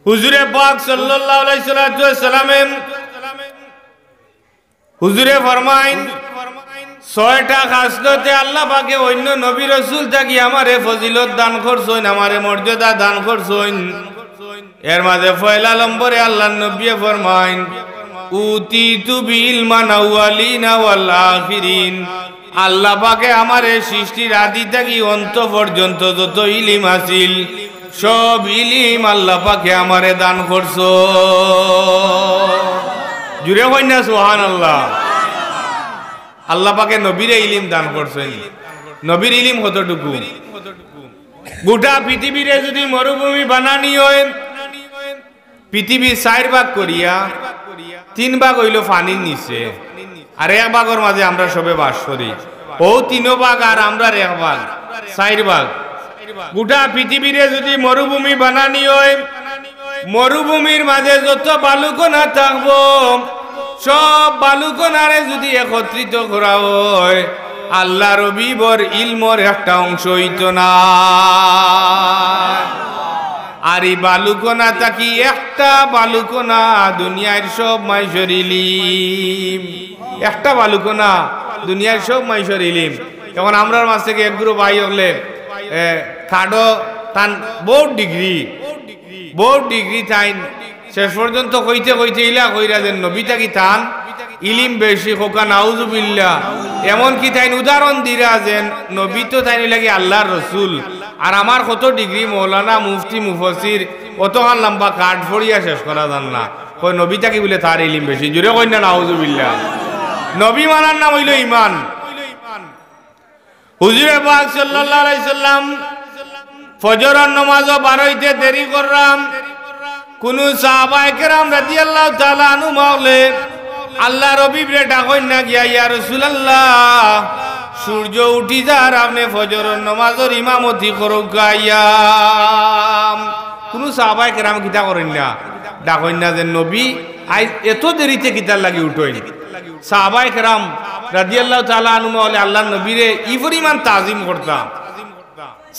হুজুরে পাক সাল্লাল্লাহু আলাইহি সাল্লামে হুজুরে ফরমাইন 6টা খাসলতে আল্লাহ পাকে অন্য নবী রাসূল থাকি আমারে ফজিলত দান করছেন, আমারে মর্যাদা দান করছেন। এর মাঝে পয়লা নম্বরে আল্লাহর নবী ফরমাইন উতিতু বিল মানাওয়ালিনা ওয়াল আখিরিন। আল্লাহ পাকে আমারে সৃষ্টির আদি থেকে অন্ত পর্যন্ত যত ইলম আছিল সব ইলম আল্লাহ পাকে আমারে দান করছো। জুড়ে হয় না সুবহানাল্লাহ। আল্লাহ পাকে নবীরে ইলম দান করছেন। নবীর ইলম কতটুকু? গোটা পৃথিবীরে যদি মরুভূমি বানানি হয়, পৃথিবীর 4 ভাগ করিয়া 3 ভাগ হইল পানির নিচে, আর 1 ভাগের মাঝে আমরা সবে বাস করি। ও 3 ভাগ আর আমরা 1 ভাগ, 4 ভাগ। গোটা পৃথিবীরে যদি মরুভূমি বানানি হয়, মরুভূমির মাঝে যত বালুকণা থাকবো সব বালুকণারে যদি একত্রিত করা হয় আল্লাহ রবিবর ইলমর একটা অংশ হইত না। আর এই বালুকণা থাকি একটা বালুকণা দুনিয়ার সব মাইশর ইলিম। একটা বালুকণা দুনিয়ার সব মাইশর ইলিম। এখন আমরার মাঝ থেকে এক গ্রুপ ভাই হলে খাডো তান বোর্ড ডিগ্রি তাইন শেষ পর্যন্ত কইতে কইতে ইলা কইরা দেন নবী থাকি তান ইলিম বেশি খোকা নাউজুবিল্লাহ। এমন কি তাইন উদাহরণ দিরা যেন নবী তো তাইন লাগি আল্লাহর রসুল, আর আমার কত ডিগ্রি মৌলানা মুফতি মুফসির কতখান লম্বা কাঠ ফড়িয়া শেষ করা যান না। কই নবী থাকি বলে তার ইলিম বেশি। জুড়ে কই না নাউজুবিল্লাহ। নবী মানার নাম হইল ইমান। হুজুরে পাক সাল্লাল্লাহু আলাইহি সাল্লাম ফজরের নামাজও বারইতে দেরি করলাম। কোন সাহাবায়ে কেরাম রাদিয়াল্লাহু তাআলা আনহু মাওলে আল্লাহ রবিরে ডাকই না গিয়া ইয়া রাসূলুল্লাহ সূর্য উঠি যার আপনি ফজরের নামাজের ইমামতি করুক গাইয়া। কোন সাহাবায়ে কেরাম কিতা করেন না, ডাকই না যে নবী আই এত দেরিতে কিতার লাগি উঠইন। সাহাবায়ে কেরাম রাদিয়াল্লাহু তাআলা আনহু মাওলে আল্লাহর নবীরে ই পরিমাণ তাজিম করতাম।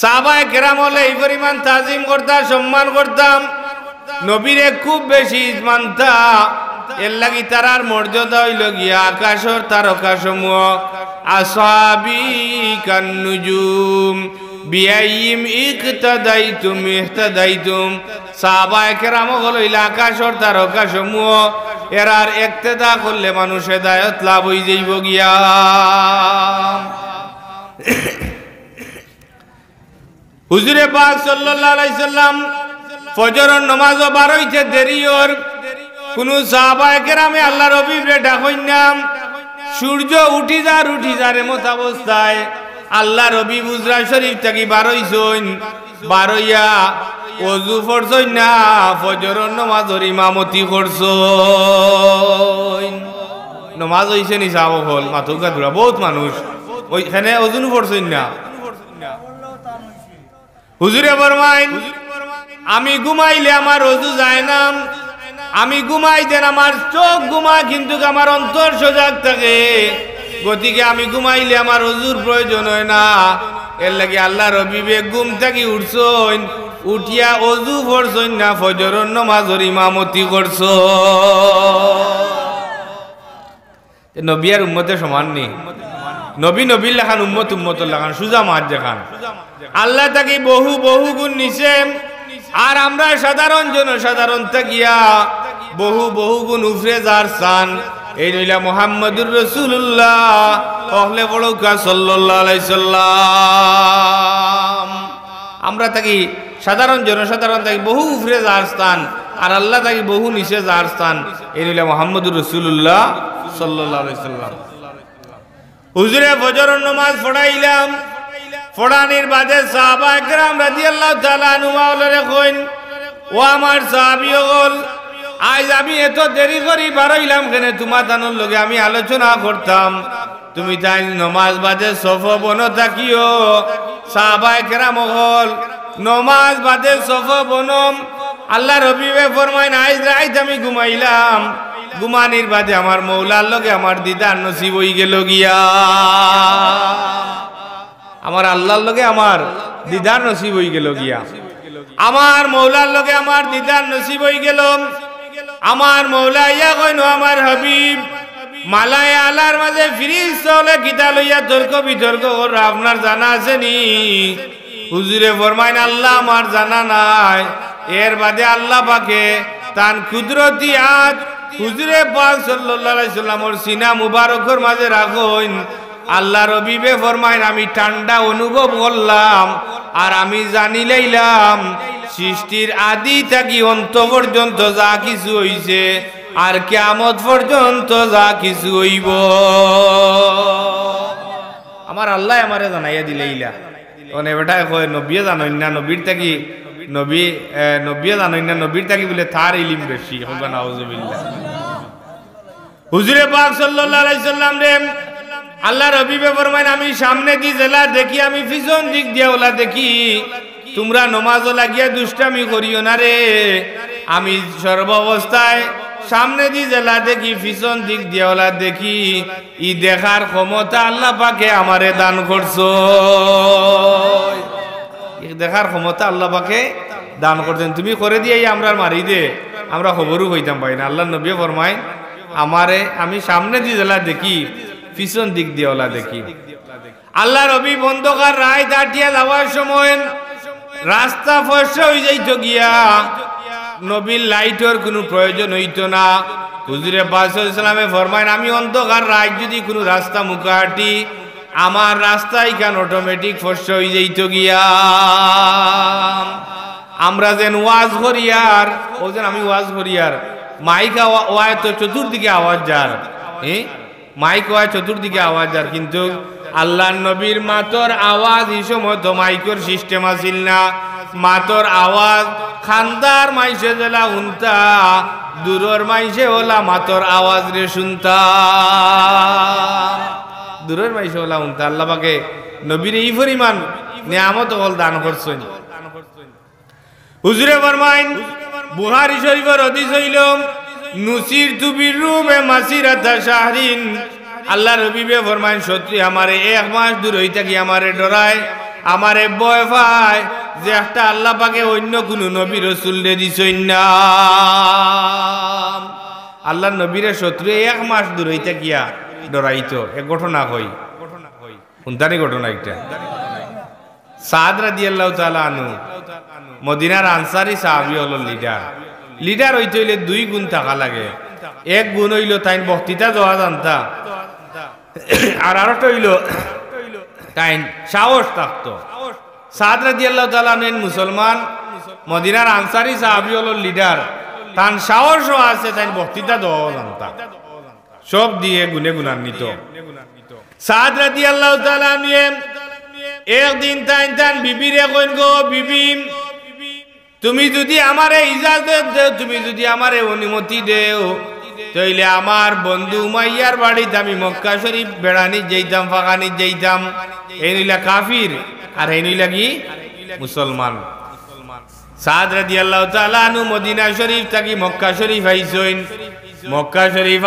সাহাবায়ে কেরাম হলে এই পরিমাণ তাজিম করতাম, সম্মান করতাম, নবীরে খুব বেশি মানতা। এর লাগি তারার মর্যাদা হইল গিয়া আকাশর তারকা সমূহ আসহাবি কান্নুজুম বিআইয়িম ইহতাদাইতুম। সাহাবায়ে কেরাম হইল আকাশর তারকা সমূহ, এরার ইক্তেদা করলে মানুষ হেদায়েত লাভ হই যাইব গিয়া। হুজুরে পাক সাল্লাল্লাহু আলাইহি সাল্লাম ফজরের নামাজও বারইতে দেরি হর। কোন সাহাবায়ে কেরামে আল্লাহ রবিরে ডাকইন না। সূর্য উঠি যার মত অবস্থায় আল্লাহ রবি বুজরা শরীফ থেকে বারইছইন। বারইয়া ওযু ফরছইন না, ফজরের নামাজের ইমামতি করছইন। নামাজ হইছে নি সাহাবা হল মাথুকা ধরা বহুত মানুষ ওইখানে ওযু ফরছইন না। হুজুরে ফরমাইন আমি ঘুমাইলে আমার ওযু যায় না, আমি ঘুমাই দেন আমার চোখ ঘুমায় কিন্তু আমার অন্তর সজাগ থাকে। গতিকে আমি ঘুমাইলে আমার ওযুর প্রয়োজন হয় না। এর লাগি আল্লাহ রবিবে ঘুম থেকে উঠছইন, উঠিয়া ওযু পড়ছইন না, ফজরের নামাজের ইমামতি করছ। নবী আর উম্মতের সমান নেই। নবী নবীর লেখান, উম্মতের লেখান, সুজা মাছ দেখান। আল্লাহ তাকে বহু বহু গুণ নিছে, আর আমরা সাধারণ জনসাধারণ থাকিয়া বহু বহু গুণ উফরে যার স্থান। এই নইলা মুহাম্মদুর রাসূলুল্লাহ ওহলে বড়কা সাল্লাল্লাহু আলাইহি সাল্লাম। আমরা থাকি সাধারণ জনসাধারণ থাকি বহু উফরে যার স্থান, আর আল্লাহ থাকি বহু নিচে যার স্থান। এই নইলা মুহাম্মদুর রাসূলুল্লাহ সাল্লাল্লাহু আলাইহি সাল্লাম। হুজুরে ফজরের নামাজ পড়াইলাম, ফড়ানির বাদে সাহাবায়ে কেরাম রাদিয়াল্লাহু তাআলা আনহু মাওলারে কইন ও আমার সাহাবী হল আজ আমি এত দেরি করি বারইলাম কেন? তোমার তানোর লগে আমি আলোচনা করতাম, তুমি তাই নমাজ বাদে সফ বন থাকিও। সাহাবায়ে কেরাম হল নমাজ বাদে সফ বনম। আল্লাহ রবিবে ফরমাইন আজ রাত আমি ঘুমাইলাম, ঘুমানির বাদে আমার মৌলার লগে আমার দিদার নসিব হই গেল গিয়া। আমার আল্লাহর লগে আমার দিদার নসিব হই গেল গিয়া। আমার মৌলার লগে আমার দিদার নসিব হয়ে গেল। আমার মৌলা ইয়া কইনো আমার হাবিব মালায় আলার মাঝে ফিরিস চলে কিতা লইয়া তর্ক বিতর্ক কর, আপনার জানা আছে নি? হুজুরে ফরমাইন আল্লাহ আমার জানা নাই। এর বাদে আল্লাহ পাকে তান কুদরতি হাত হুজুরে পাক সাল্লাল্লাহু আলাইহি সাল্লামের সিনা মুবারকের মাঝে রাখুন। আল্লাহর হাবিবে ফরমাইন আমি ঠান্ডা অনুভব করলাম আর আমি জানি লইলাম সৃষ্টির আদি থাকি অন্ত পর্যন্ত যা কিছু হইছে আর কিয়ামত পর্যন্ত যা কিছু হইব আমার আল্লাহ আমারে জানাইয়া দিলেইলা। মানে বেটা কয় নবীয়ে জানেন না, নবীর থাকি নবীয়ে জানেন না, নবীর থাকি বলে তার ইলম বেশি। হোক নাউজুবিল্লাহ। হুজুরে পাক সাল্লাল্লাহু আলাইহি সাল্লাম রে আল্লাহর হাবিবে ফরমাইন আমি সামনে দি জেলা দেখি, আমি পিছন দিক দিয়া ওলা দেখি। তোমরা নমাজও লাগিয়া দুষ্টামি করিও না রে। আমি সর্বাবস্থায় সামনে দি জেলা দেখি, পিছন দিক দিয়া ওলা দেখি। ই দেখার ক্ষমতা আল্লাহ পাকে আমারে দান করছো। দেখার ক্ষমতা আল্লাহ পাকে দান করছেন। তুমি করে দিয়ে আমরা মারি দে, আমরা খবরও হইতাম পাই না। আল্লাহ নবী ফরমাইন আমারে আমি সামনে দি জেলা দেখি, পিছন দিক দিয়ে ওলা দেখি। আল্লাহ রবি বন্ধকার রায় দাঁটিয়া যাওয়ার সময় রাস্তা ফর্সা হয়ে যাইত গিয়া, নবীর লাইটের কোনো প্রয়োজন হইতো না। হুজুরে পাক সাল্লাল্লাহু আলাইহি ওয়াসাল্লামে ফরমাইন আমি অন্ধকার রায় যদি কোনো রাস্তা মুখা হাঁটি, আমার রাস্তায় কেন অটোমেটিক ফর্সা হয়ে যাইত গিয়া। আমরা যেন ওয়াজ করিয়ার, ও যেন আমি ওয়াজ করিয়ার মাইক ওয়ায় তো চতুর্দিকে আওয়াজ যার, মাইক ওয়ায় চতুর্দিকে আওয়াজ যার, কিন্তু আল্লাহ নবীর মাতর আওয়াজ এই সময় তো মাইকের সিস্টেম আছিল না। মাতর আওয়াজ খান্দার মাইসে জেলা শুনতা, দূরের মাইসে ওলা মাতর আওয়াজ রে শুনতা, দূরের মাইসে ওলা শুনতা। আল্লাহ পাকে নবীর এই পরিমাণ নিয়ামত হল দান করছেন। হুজুরে ফরমাইন বুখারী শরীফের হাদিস হইল নুসির তুবির রুবে মাসিরাতা শাহরিন। আল্লাহর হাবিবে ফরমাইন সত্যি আমারে 1 মাস দূর হইতা কি আমারে ডরায়, আমারে ভয় পায় যে একটা আল্লাহ পাকে অন্য কোন নবী রাসূল রে দিছেন না। আল্লাহর নবীরে শত্রু 1 মাস দূর হইতা গিয়া ডরাইতো। এক ঘটনা কই, কোনটানি ঘটনা একটা। সাদ রাদিয়াল্লাহু তাআলা আনহু মদিনার আনসারী সাহাবী হলো লিডার হইতে হইলে 2 গুণ থাকা লাগে। এক গুণ হইল তাই বক্তৃতা দেওয়া জানতা, আর আরেকটা হইল তাই সাহস থাকতো। সাদ রাদিয়াল্লাহু তাআলা আনহু মুসলমান, মদিনার আনসারী সাহাবী হলো লিডার, তার সাহসও আছে, তাই বক্তৃতা দেওয়া জানতা, সব দিয়ে গুণে গুণান্বিত। সাদ রাদিয়াল্লাহু তাআলা আনহু একদিন তাই বিবিরে কইন গো বিবি, তুমি যদি আমারে ইজাজত দেও, তুমি যদি আমারে অনুমতি দেও, তাইলে আমার বন্ধু উমাইয়ার বাড়িতে আমি মক্কা শরীফ বেড়ানি যাইতাম, ফাঁকানি যাইতাম। এই নিলা কাফির আর এই নিলা কি মুসলমান। সাদ রাদিয়াল্লাহু তাআলা আনহু মদিনা শরীফ থাকি মক্কা শরীফ আইছেন। মক্কা শরীফ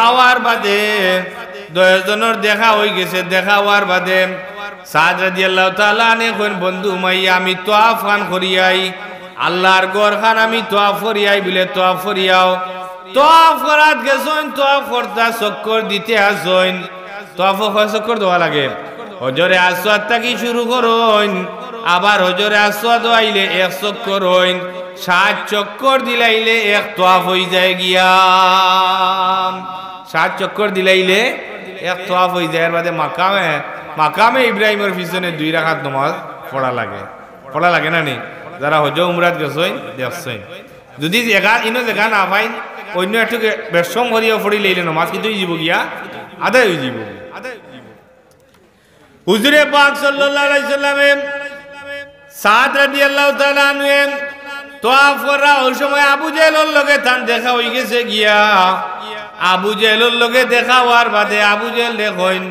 আওয়ার বাদে 10 জনের দেখা হয়ে গেছে। দেখা হওয়ার বাদে সাদ রাদিয়াল্লাহু তাআলা আনহু কোন বন্ধু উমাইয়া আমি তওয়াফ খান করিয়াই, আল্লাহর ঘর খান আমি তওয়াফ করিয়াই বলে তওয়াফ করিয়াও। তওয়াফ করাত গেছেন, তওয়াফ করতা চক্কর দিতে আসেন। তওয়াফ চক্কর দেওয়া লাগে। হজরে আসওয়াদ থেকে শুরু করুন, আবার হজরে আসওয়াদ আইলে 1 চক্কর হইন, 7 চক্কর দিলাইলে 1 তওয়াফ হয়ে যায় গিয়া। 7 চক্কর দিলাইলে 1 তওয়াফ হয়ে যায়। এর বাদে মাকামে ইব্রাহিমের পিছনে 2 রাকাত নামাজ পড়া লাগে না নি? যারা হজ উমরাত গেছেন দেখছেন। যদি জায়গা না পাই অন্য একটু বেশম করিয়া পড়ি লইলে নামাজ কিন্তু যাব গিয়া আদায় হয়ে যাব। হুজুরে পাক সাল্লাল্লাহু আলাইহি সাল্লামে সাদ রাদিয়াল্লাহু তাআলা আনহু তওয়াফ করা ওই সময় আবু জেহেলের লগে তান দেখা হয়ে গেছে গিয়া। আবু জেহেলের লগে দেখা হওয়ার বাদে আবু জেহেল দেখেন,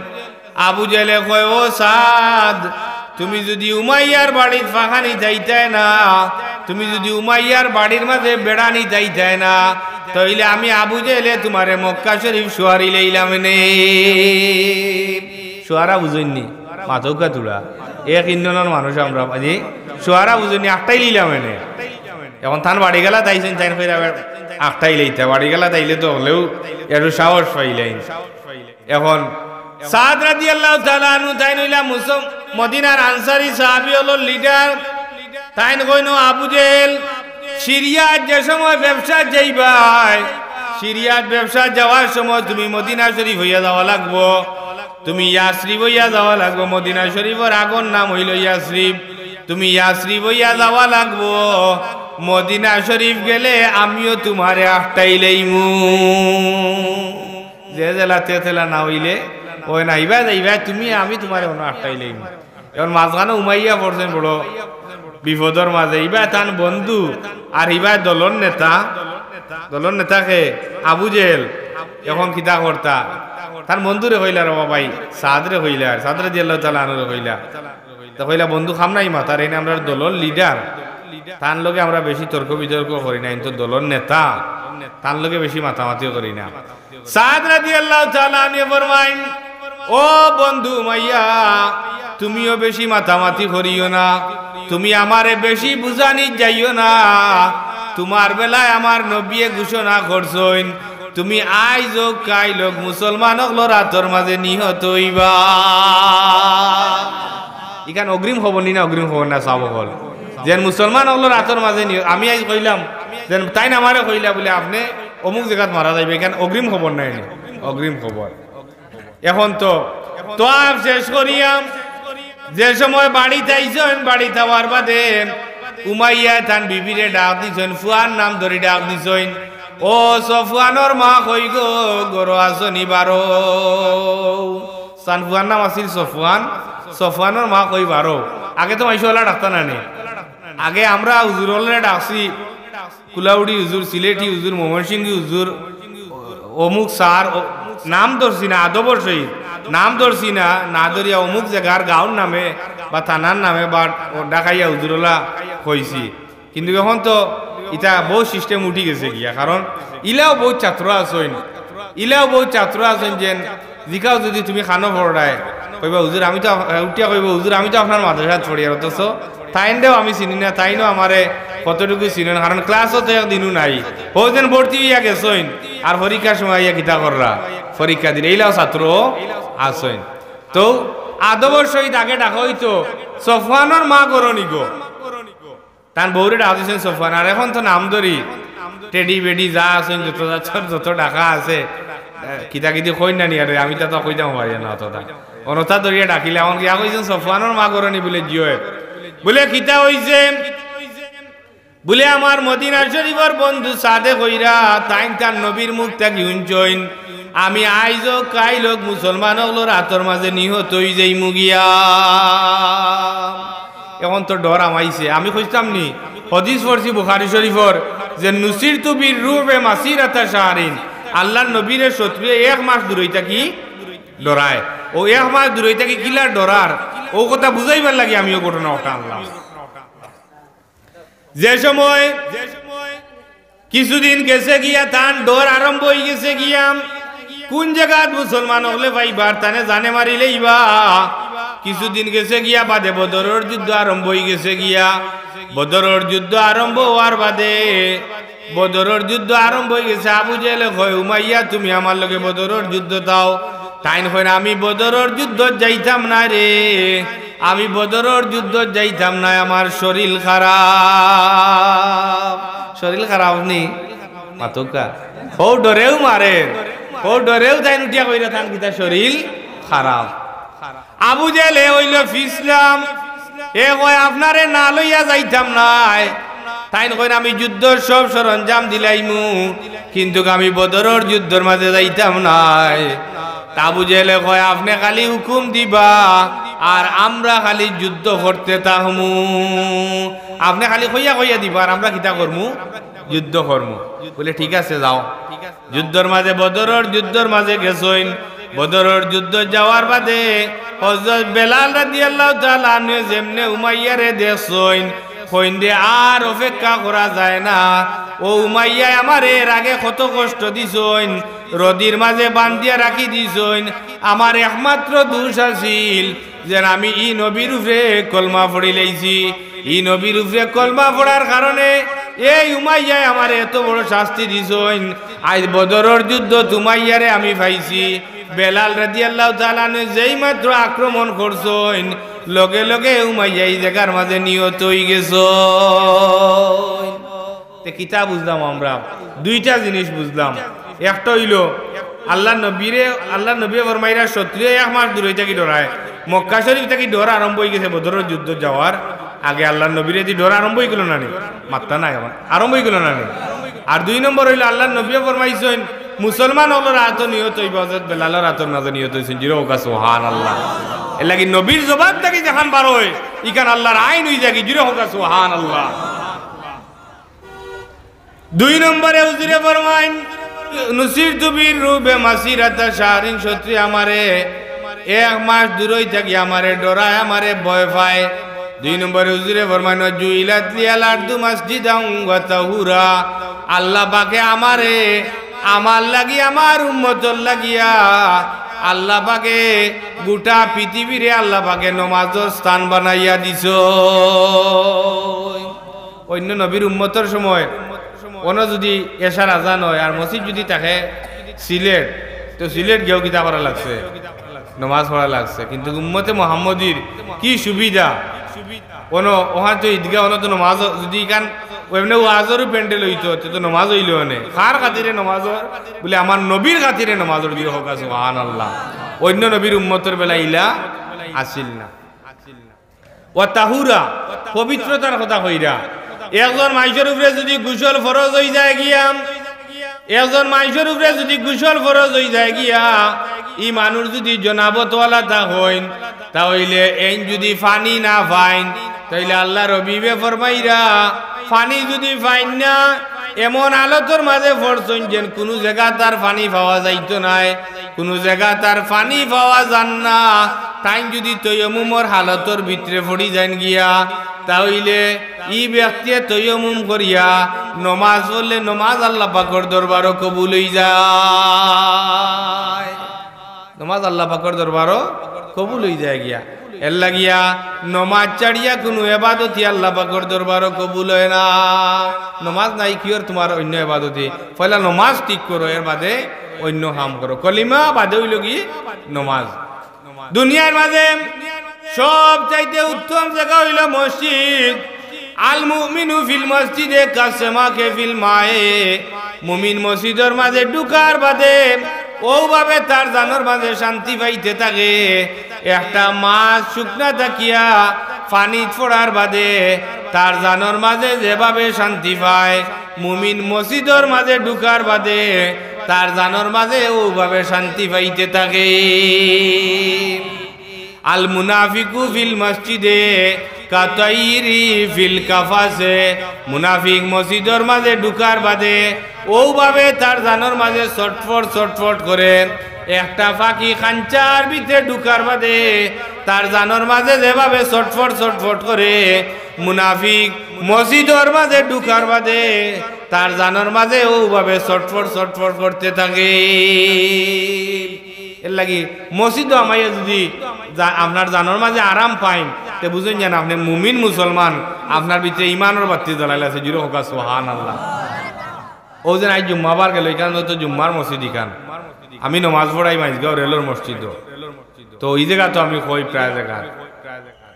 আবু জেহেলে কয় ও সাদ, তুমি যদি উমাইয়ার বাড়ির ফাঁকানি যাইতাই না, তুমি যদি উমাইয়ার বাড়ির মাঝে বেড়ানি যাইতাই না, তাইলে আমি আবু জেহেলে তোমারে মক্কা শরীফ শুয়ারি লইলাম নে। শুয়ারা বুঝেননি? মাথৌকা তুলা এক ইন্ধনের মানুষ আমরা জি সোয়ারা বুঝুনি আটটাই লিলাম এনে এখন থান বাড়ি গেলা তাইছেন তাই ফের আটটাই লইতে বাড়ি গেলা তাইলে তো হলেও একটু সাহস পাইলেন এখন সাদ রাদিয়াল্লাহু তাআলা আনহু তাই নইলা মদিনার আনসারী সাহাবী হলো লিডার তাই কইনো আবু জেহেল সিরিয়ার যে সময় ব্যবসা যাইবাই সিরিয়ার ব্যবসা যাওয়ার সময় তুমি মদিনা শরীফ হইয়া যাওয়া লাগবো তুমি ইয়াসরিব হইয়া যাওয়া লাগবো মদিনা শরীফের আগর নাম হইল ইয়াসরিব তুমি ইয়াসরিব হইয়া যাওয়া লাগবো মদিনা শরীফ গেলে আমিও তোমারে আটটাইলেইমু যে জেলাতে তেলা না হইলে ওই না ইবা যাইবা তুমি আমি তোমারে অন্য আটটাইলেইমু এখন মাঝখানে উমাইয়া পড়ছেন বড় বিপদর মাঝে ইবা তান বন্ধু আর ইবা দলন নেতাকে আবু জেহেল এখন কিতা করতা তার বন্ধুরে হইলা রে বাবাই সাদরে হইলা সাদরে দিয়াল্লাহু তাআলা আনহু হইলা তো হইলা বন্ধু খাম নাই মাতার এনে আমরা দলন লিডার তার লগে আমরা বেশি তর্ক বিতর্ক করি না কিন্তু দলন নেতা তার লগে বেশি মাতামাতিও করি না সাদ রাদিয়াল্লাহু তাআলা আনহু ফরমাইন ও বন্ধু মাইয়া তুমিও বেশি মাতামাতি করিও না তুমি আমারে বেশি বুঝানি যাইও না তোমার বেলায় আমার নবীয়ে ঘোষণা করছইন তুমি আইজ কাইল মুসলমান রাতর মাঝে নিহত হইবা ইখান অগ্রিম খবর নি না অগ্রিম খবর না চাব হল যেন মুসলমান রাতর মাঝে আমি আজ কইলাম যেন তাই না আমারে কইলা বলে আপনি অমুক জায়গাত মারা যাইবে এখানে অগ্রিম খবর নাই অগ্রিম খবর এখন তো আর শেষ করিয়াম যে সময় বাড়িতে আইছেন বাড়িতে যাওয়ার বাদে উমাইয়া তান বিবিরে ডাক দিছেন ফুয়ার নাম ধরে ডাক দিছেন ও সফওয়ানোর মা কই গো গরো আসনি বারো সানফুয়ার নাম আছিল সফওয়ানোর মা কই বারো আগে তো মাইশওয়ালা ডাক্তার না আগে আমরা হুজুরলে ডাকছি কুলাউড়ি হুজুর সিলেটি হুজুর ময়মনসিংহী হুজুর অমুক স্যার নাম ধরছি না আদবর সহিত নাম ধরছি না ধরিয়া অমুক জায়গার গাঁওর নামে বা থানার নামে বা ডাকাইয়া হুজুরলা কইছি কিন্তু এখন তো এটা বহু সিস্টেম উঠি গেছে গিয়া কারণ ইলাও বহুত ছাত্র আছেন যেন জিকাও যদি তুমি খানো পড়ায় কইবা হুজুর আমি তো উঠিয়া কইব হুজুর আমি তো আপনার মাদ্রাসাত পড়ি আর অথচ তাইনও আমি চিনি না তাইনও আমারে কতটুকু চিনেন কারণ ক্লাসও তো একদিনও নাই বহুদিন ভর্তি হইয়া গেছেন আর পরীক্ষার সময় ইয়া কিতা কররা পরীক্ষা দিলে এইলাও ছাত্র আসেন তো আদবর সহিত আগে ডাকা হইতো সফওয়ানোর মা করনি গো তার বউরে ডাক দিয়েছেন সফওয়ান আর এখন তো নাম ধরি টেডি বেডি যা আছেন যত ডাকা আছে কিতা কিতি কই না নি আর আমি তো কইতাম পারি না অতটা অনথা ধরিয়া ডাকিলে এখন কিয়া কইছেন সফওয়ানোর মা করনি বলে জিও বলে কিতা হইছে বলে আমার মদিনা শরীফের বন্ধু সাদে কইরা তাইন তার নবীর মুখ থেকে শুনছইন আমি আইজ কাইল মুসলমান হলো রাতর মাঝে নিহত হই যাই মুগিয়া এখন তো ডর আমাইছে আমি কইতাম নি হাদিস পড়ছি বুখারী শরীফর যে নুসির তু বির রুবে মাসিরাতা শাহরিন আল্লাহর নবীর শত্রু এক মাস দূরইতা কি ডরায় ও এক মাস দূরইতা কি কিলা ডরার ও কথা বুঝাইবার লাগি আমিও ঘটনা ওটা আনলাম যে সময় কিছুদিন গেছে গিয়া তান ডর আরম্ভ হয়ে গেছে গিয়া কোন জায়গাত মুসলমান হলে ভাইবার তানে জানে মারিলেইবা কিছুদিন গেছে গিয়া বাদে বদরের যুদ্ধ আরম্ভ হয়ে গেছে গিয়া বদরের যুদ্ধ আরম্ভ হওয়ার বাদে বদরের যুদ্ধ আরম্ভ হয়ে গেছে আবু জেহেল কয় উমাইয়া তুমি আমার লগে বদরের যুদ্ধ দাও তাইন কয় আমি বদরের যুদ্ধ যাইতাম না রে আমি বদরের যুদ্ধ যাইতাম না আমার শরীর খারাপ নি মাতকা ও ডরেও মারে ও ডরেও তাই উঠিয়া কইরা থান কিতা শরীর খারাপ আবু জেহেল হইল ফিসলাম এ কয় আপনারে না লইয়া যাইতাম নাই তাই কই আমি যুদ্ধর সব সরঞ্জাম দিলাইমু কিন্তু আমি বদরের যুদ্ধের মাঝে যাইতাম নাই আবু জেহেল কয় আপনি খালি হুকুম দিবা আর আমরা খালি যুদ্ধ করতে থাকমু আপনি খালি কইয়া দিবা আর আমরা কিতা করমু যুদ্ধ করমু বলে ঠিক আছে যাও যুদ্ধের মাঝে বদরের যুদ্ধের মাঝে গেছইন বদরের যুদ্ধ যাওয়ার বাদে হযরত বেলাল রাদিয়াল্লাহু তাআলা আনহু যেমনে উমাইয়ারে দেখছইন কইন্দে আর অপেক্ষা করা যায় না ও উমাইয়া আমার এর আগে কত কষ্ট দিছইন রদির মাঝে বান্ধিয়া রাখি দিছইন আমার একমাত্র দোষ আছিল যে আমি ই নবীর উপরে কলমা পড়ি লাইছি, ই নবীর উপরে কলমা পড়ার কারণে এই উমাইয়ায় আমার এত বড় শাস্তি দিছইন। আজ বদরের যুদ্ধ তুমাইয়ারে আমি পাইছি। বেলাল রাদিয়াল্লাহু তাআলা যেই মাত্র আক্রমণ করছইন লগে লগে উমাইয়া এই জায়গার মাঝে নিহত হয়ে গেছ। কিতাব বুঝলাম আমরা দুইটা জিনিস বুঝলাম। একটা হইল আল্লাহ নবী ফরমাইরা শত্রু 1 মাস দূরে থেকে ডরায়। মক্কা শরীফ থেকে ডর আরম্ভ হয়ে গেছে বদরের যুদ্ধ যাওয়ার আগে। আল্লাহ নবীরে দি ডর আরম্ভ হয়ে গেল না নি? মাত্রা নাই আমার আরম্ভ হয়ে গেল না নি? আর 2 নম্বর হইল আল্লাহ নবী ফরমাইছেন মুসলমান হলোর আত নিহত হইব, হযরত বেলালের আতর মাঝে নিহত হইছেন। জিরো ওকা সুবহানাল্লাহ। এর লাগি নবীর জবান থেকে যখন বার হয় ইখান আল্লাহর আইন হই যায়। জিরো ওকা সুবহানাল্লাহ। 2 নম্বরে হুজুরে ফরমাইন নুসিরতু বিররুবে মাসিরাতা শাহরিন, শত্রু আমারে 1 মাস দূরই থাকি আমারে ডরায়, আমারে ভয় পায়। 2 নম্বরে হুজুরে ফরমাইন জুইলাত লিয়াল আরদু মাসজিদান ওয়া তাহুরা, আল্লাহ পাকে আমারে আমার লাগি আমার উম্মতর লাগিয়া আল্লাহ পাকে গোটা পৃথিবীরে আল্লাহ পাকে নামাজের স্থান বানাইয়া দিছ। অন্য নবীর উম্মতর সময় কোনো যদি এশার আজান হয় আর মসজিদ যদি থাকে সিলেট, তো সিলেট গিয়েও কিতা করা লাগছে, নমাজ পড়া লাগছে। কিন্তু উম্মতে মুহাম্মদীর কি সুবিধা, কোনো ওখান তো ঈদগাহ হলো তো নমাজ যদি এখান এমনি ওয়াজেরও প্যান্ডেল হইতো তো নমাজ হইল নে কার খাতিরে নমাজর বলে আমার নবীর খাতিরে নমাজর দিয়ে হোক সুবহানাল্লাহ। অন্য নবীর উম্মতের বেলা ইলা আসিল না। ও তাহুরা পবিত্রতার কথা কইরা একজন মানুষের উপরে যদি গোসল ফরজ হয়ে যায় গিয়া, একজন মানুষের উপরে যদি গোসল ফরজ হয়ে যায় গিয়া, ই মানুষ যদি জনাবতওয়ালা তা হইন তাহলে এই যদি পানি না পাইন তাইলে আল্লাহ রবিবে ফরমাইরা পানি যদি পাইন না এমন আলতর মাঝে পড়ছেন যেন কোনো জায়গা তার পানি পাওয়া যাইতো নাই, কোনো জায়গা তার পানি পাওয়া যান না। তাই যদি তৈয়মুমর হালতর ভিতরে পড়ি যান গিয়া তাহলে ই ব্যক্তি তৈয়মুম করিয়া নমাজ পড়লে নমাজ আল্লাহ পাকের দরবারও কবুল হয়ে যায়, নমাজ আল্লাহ পাকের দরবারও কবুল হয়ে যায় গিয়া। এর লাগিয়া নমাজ ছাড়িয়া কোনো এবাদতি আল্লাহ পাকের দরবারও কবুল হয় না। নমাজ নাই কিয়র তোমার অন্য এবাদতি, পয়লা নমাজ ঠিক করো, এর বাদে অন্য কাম করো। কলিমা বাদে হইল কি নমাজ। দুনিয়ার মাঝে সব চাইতে উত্তম জায়গা হইল মসজিদ। আল মুমিনু ফিল মসজিদে কাসমাকে ফিল মায়ে, মুমিন মসজিদের মাঝে ঢুকার বাদে ওভাবে তার জানোর মাঝে শান্তি পাইতে থাকে। একটা মাছ শুকনা থাকিয়া পানি ফোড়ার বাদে তার জানোর মাঝে যেভাবে শান্তি পায়, মুমিন মসজিদের মাঝে ঢুকার বাদে তার জানোর মাঝে ওভাবে শান্তি পাইতে থাকে। আল মুনাফিকু ফিল মসজিদে কাতাইরি ফিল কাফাসে, মুনাফিক মসজিদের মাঝে ঢুকার বাদে ওভাবে তার জানোর মাঝে ছটফট ছটফট করে। একটা পাখি খাঞ্চার ভিতরে ঢুকার বাদে তার জানোর মাঝে যেভাবে ছটফট ছটফট করে, মুনাফিক মসজিদের মাঝে ঢুকার বাদে তার জানোর মাঝে ওভাবে ছটফট ছটফট করতে থাকে। এর লাগি মসজিদ আমায় যদি আপনার জানোর মাঝে আরাম পাইন তে বুঝেন যেন আপনি মুমিন মুসলমান, আপনার ভিতরে ইমানের বাতি জ্বলাইলে আছে। জিরো হোক সুবহানাল্লাহ। ও যেন আজ জুম্মাবার গেল এখানে তো জুম্মার মসজিদ এখান আমি নমাজ পড়াই মাইজগাঁও রেলর মসজিদ, তো এই জায়গা তো আমি কই প্রায় জায়গা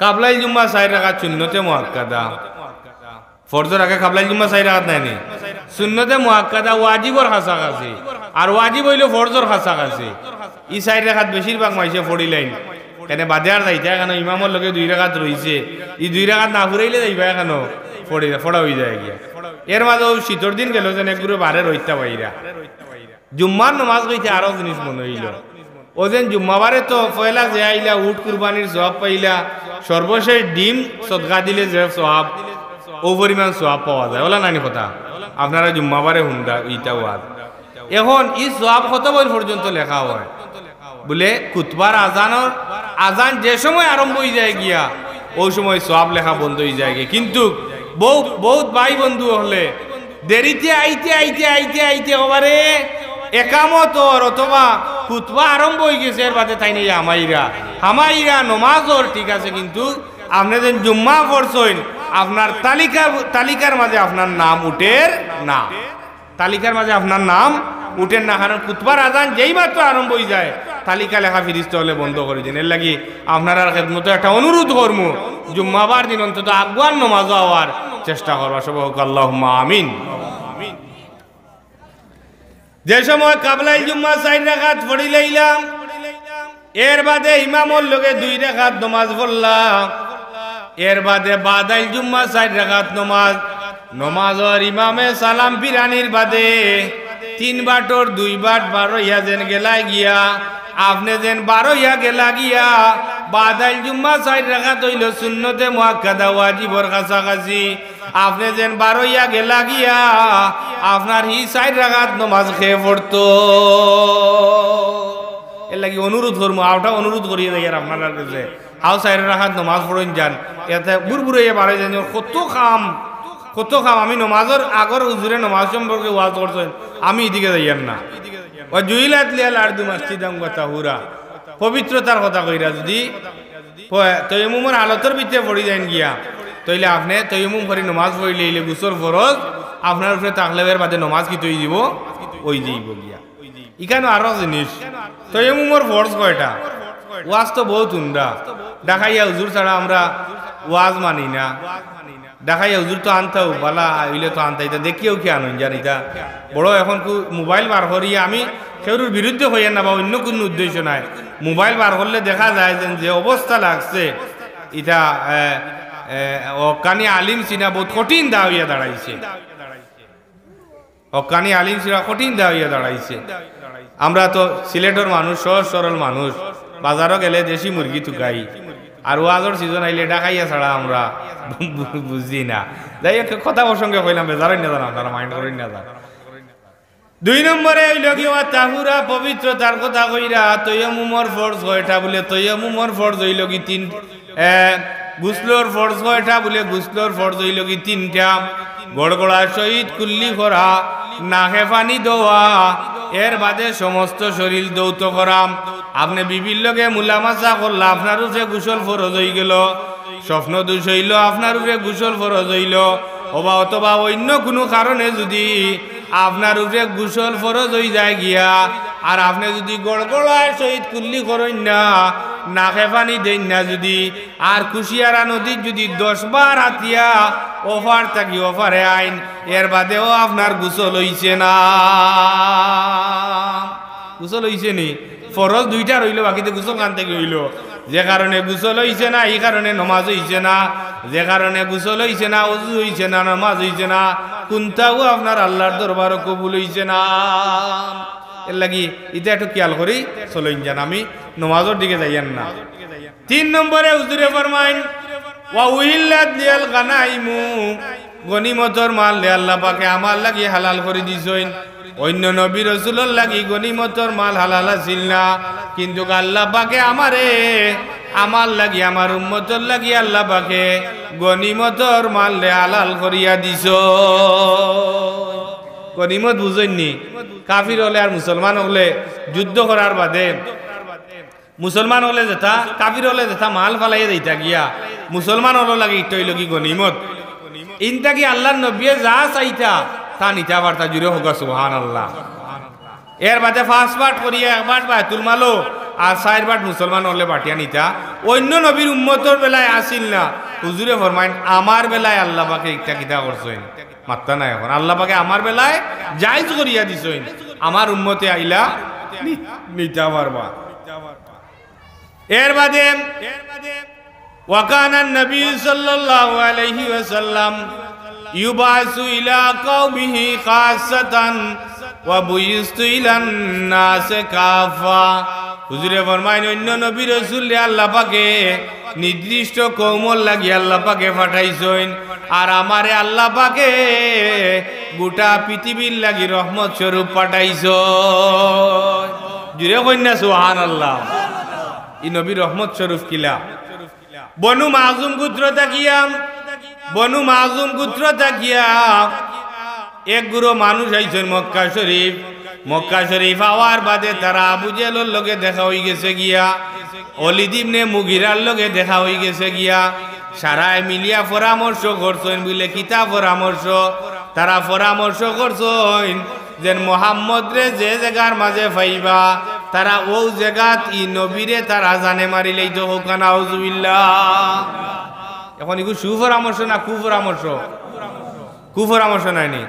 কাবলাই জুম্মা 4 রাকাত সুন্নতে মুআক্কাদা, ফরজের আগে কাবলাই জুম্মা 4 রাকাত নাই নি, সুন্নতে মুআক্কাদা ওয়াজিবর কাছাকাছি, আর ওয়াজিব হইল ফরজর কাছাকাছি। ই 4 রাকাত বেশিরভাগ মাইসে পড়িলেন কেন বাদে আর যাইতে এখন ইমামর লগে 2 রাকাত রইছে, এই 2 রাকাত না ফুরাইলে যাইবা এখন ফড়া হয়ে যায় গিয়া। এর মাঝে শীতর দিন গেল যেন একগুলো বারে রইতা বাইরা জুম্মার নমাজ কইতে আরো জিনিস মনে হইল। ও যেন জুম্মাবারে তো পয়লা যে আইলা উট কুরবানির সওয়াব পাইলা, সর্বশেষ ডিম সদকা দিলে যে সওয়াব ও পরিমাণ সওয়াব পাওয়া যায়, ওলা নানি কথা আপনারা জুম্মাবারে হুন্ডা ইটা ওয়াজ। এখন এই সওয়াব কত বই পর্যন্ত লেখা হয় বলে খুতবার আজান যে সময় আরম্ভ হয়ে যায় গিয়া ওই সময় সওয়াব লেখা বন্ধ হয়ে যায় গিয়া। কিন্তু বহুত ভাই বন্ধু হলে দেরিতে আইতে আইতে আইতে আইতে ওবারে একামতর অথবা খুতবা আরম্ভ হয়ে গেছে এর বাদে তাই নেই হামাইরা নমাজর ঠিক আছে কিন্তু আপনি যেন জুম্মা পড়ছেন আপনার তালিকার মাঝে আপনার নাম উঠের না তালিকার মাঝে আপনার নাম উঠেন না কারণ খুতবার আজান যেই মাত্র আরম্ভ হয়ে যায় তালিকা লেখা ফিরিস্তে হলে বন্ধ করে দিন এর লাগি আপনার আর খেদমতো একটা অনুরোধ করবো জুম্মাবার দিন অন্তত আগুয়ার নমাজ হওয়ার চেষ্টা করবা সব হোক আল্লাহুম্মা আমিন। যে সময় কাবলাই জুম্মা 4 রাকাত পড়ি লইলাম এর বাদে ইমামর লগে 2 রাকাত নামাজ পড়লাম এর বাদে বাদাইল জুম্মা 4 রাকাত নমাজর ইমামে সালাম ফিরানির বাদে 3 বাটর 2 বাট 12 ইয়া যেন গেলা গিয়া আপনি যেন 12 ইয়া গেলা গিয়া বাদাইল জুম্মা 4 রাকাত হইল সুন্নতে মুআক্কাদা ওয়াজিবর কাছাকাছি আপনি যেন 12 ইয়া গেলা গিয়া আপনার হি 4 রাকাত নামাজ খেয়ে পড়তো এর লাগি অনুরোধ করবো আওটা অনুরোধ করিয়ে দেয় আর আপনার কাছে আও 4 রাকাত নামাজ পড়েন যান এতে বুড়বুড়ে বাড়ে যান কত খাম আমি নমাজের আগর হুজুরে নমাজ সম্পর্কে ওয়াজ করছেন আমি এদিকে যাইয়ান না ও জুইলাত লিয়াল আরদু মসজিদাম ওয়া তাহুরা পবিত্রতার কথা কইরা যদি তয়মুমের হালতের ভিতরে পড়ি যান গিয়া তাইলে আপনি তয়মুম করে নমাজ পড়িলে ইলে গুসল ফরজ আপনার উপরে তাকলেবের বাদে নমাজ কি তৈ দিব ওই দিব গিয়া ইখানে আরো জিনিস তয়মুমের ফরজ কয়টা ওয়াজ তো বহুত উন্ডা দেখাইয়া হুজুর ছাড়া আমরা ওয়াজ মানি না দেখাইয়া হুজুর তো আনতাও বালা হইলে তো আনতাইতা দেখিও কি আনুন জানিতা বড় এখন মোবাইল বার করিয়া আমি সেগুলোর বিরুদ্ধে হইয়া না বা অন্য কোনো উদ্দেশ্য নাই মোবাইল বার করলে দেখা যায় যে অবস্থা লাগছে এটা অকানি আলিম সিনা বহুত কঠিন দা হইয়া দাঁড়াইছে অকানি আলিম সিনা কঠিন দা হইয়া দাঁড়াইছে আমরা তো সিলেটের মানুষ সহজ সরল মানুষ বাজারও গেলে দেশি মুরগি টুকাই আর ওয়াজর সিজন আইলে ডাকাইয়া ছাড়া আমরা বুঝি না যাই কথা প্রসঙ্গে কইলাম বেজারই না জানা আপনারা মাইন্ড করেন না জানা 2 নম্বরে হইল কি ওয়া তাহুরা পবিত্রতার কথা কইরা তয়মুমর ফরজ কয়টা বলে তয়মুমর ফরজ হইল কি 3 গুসলর ফরজ কয়টা বলে গুসলর ফরজ হইল কি 3টা গড়গড়া শহীদ কুল্লি করা নাকে পানি দেওয়া এর বাদে সমস্ত শরীর দৌত করা আপনি বিবির লগে মুলামাসা করলা আপনার উপরে গোসল ফরজ হয়ে গেল স্বপ্ন দোষ হইল আপনার উপরে গোসল ফরজ হইল অথবা অন্য কোনো কারণে যদি আপনার উপরে গোসল ফরজ হয়ে যায় গিয়া আর আপনি যদি গড়গড়ায় শহীদ কুল্লি করেন না নাকে পানি দেন না যদি আর কুশিয়ারা নদীর যদি 10 বার হাতিয়া অফার থাকি অফারে আইন এর বাদেও আপনার গোসল হইছে না গোসল হইছে নি ফরজ 2টা রইল বাকিতে গোসল কান থেকে হইল যে কারণে গোসল হইছে না এই কারণে নমাজ হইছে না যে কারণে গোসল হইছে না ওযু হইছে না নামাজ হইছে না কোনটাও আপনার আল্লাহর দরবারে কবুল হইছে না এর লাগি এটা একটু খেয়াল করি চলইন যান আমি নমাজের দিকে যাইয়েন না 3 নম্বরে হুজুরে ফরমাইন ওয়া উহিল্লাত লিল গানাইমু গনিমতর মাল আল্লাহ পাকে আমার লাগি হালাল করে দিছেন অন্য নবী রাসূলুর লাগি গনিমতর মাল হালাল আছিল না কিন্তু আল্লাহ পাকে আমার লাগি আমার উম্মতর লাগি আল্লাহ পাকে গনিমতর মাল হালাল করিয়া দিছো গনিমত বুঝেননি কাফির হলে আর মুসলমান হলে যুদ্ধ করার বাদে মুসলমান হলে যেটা কাফির হলে যেটা মাল ফালাইয়া দিতা গিয়া মুসলমান হলো লাগে ইট হইল কি গনিমত ইনটা কি আল্লাহর নবী যা চাইতা তা নিতা বার্তা জুড়ে হোক সুবহানাল্লাহ এর বাদে 5 বার করিয়া 1 বার বাইতুল মালও আর 4 বার মুসলমান হলে বাটিয়া নিতা অন্য নবীর উম্মতর বেলায় আসিল না হুজুরে ফরমাইন আমার বেলায় আল্লাহ পাকে একটা কিতা করছেন মাত্তা নাই এখন আল্লাহ পাকে আমার বেলায় জায়েজ করিয়া দিছেন আমার উম্মতে আইলা নিতা পারবা এর বাদে ওয়াকানা নবী সাল্লাল্লাহু আলাইহি ওয়াসাল্লাম ইউবাসু ইলা কওমিহি খাসাতান ওয়া বুইস্তু ইলান নাস কাফা হুজুরে ফরমাইন অন্য নবী রাসূল আল্লাহ পাকে নির্দিষ্ট কওমর লাগি আল্লাহ পাকে পাঠাইছেন আর আমারে আল্লাহ পাকে গোটা পৃথিবীর লাগি রহমত স্বরূপ পাঠাইছেন জুরে কইনা সুবহানাল্লাহ ই নবী রহমত স্বরূপ কিলা বনু মাযুম গোত্র তাকিয়া এক গুরু মানুষ আইছেন মক্কা শরীফ মক্কা শরীফ আওয়ার বাদে তারা আবু জেহলের লগে দেখা হয়ে গেছে গিয়া, ওয়ালিদ ইবনে মুগিরার লগে দেখা হয়ে গেছে গিয়া। সারায় মিলিয়া পরামর্শ করছেন, বলে কিতা পরামর্শ? তারা পরামর্শ করছেন যে মোহাম্মদ রে যে জায়গার মাঝে পাইবা তারা ও জায়গাত ই নবীরে তারা জানে মারিলেই তো হোক না, আউযুবিল্লাহ। এখন এগুলো সুপরামর্শ না কুপরামর্শ? কুপরামর্শ নাইনি,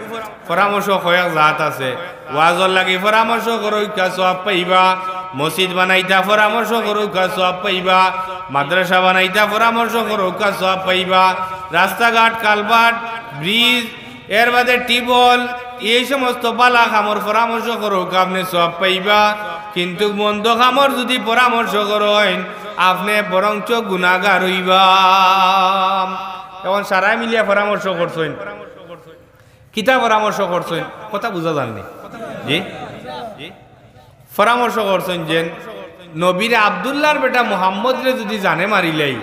পরামর্শ কয়েক জাত আছে। ওয়াজর লাগি পরামর্শ করইকা সওয়াব পাইবা, মসজিদ বানাইতা পরামর্শ করইকা সওয়াব পাইবা, মাদ্রাসা বানাইতা পরামর্শ করইকা সওয়াব পাইবা, রাস্তাঘাট কালভার্ট ব্রিজ এর বাদে টিবল এই সমস্ত বালা খামর পরামর্শ করইকা আপনি সওয়াব পাইবা। কিন্তু মন্দ খামর যদি পরামর্শ করেন আপনি বরঞ্চ গুনাহগার হইবা। এখন সারাই মিলিয়া পরামর্শ করছেন, কিতা পরামর্শ করছেন? কথা বুঝা যাননি জি? পরামর্শ করছেন যে নবীরে আব্দুল্লাহর বেটা মুহাম্মদ রে যদি জানে মারিলেই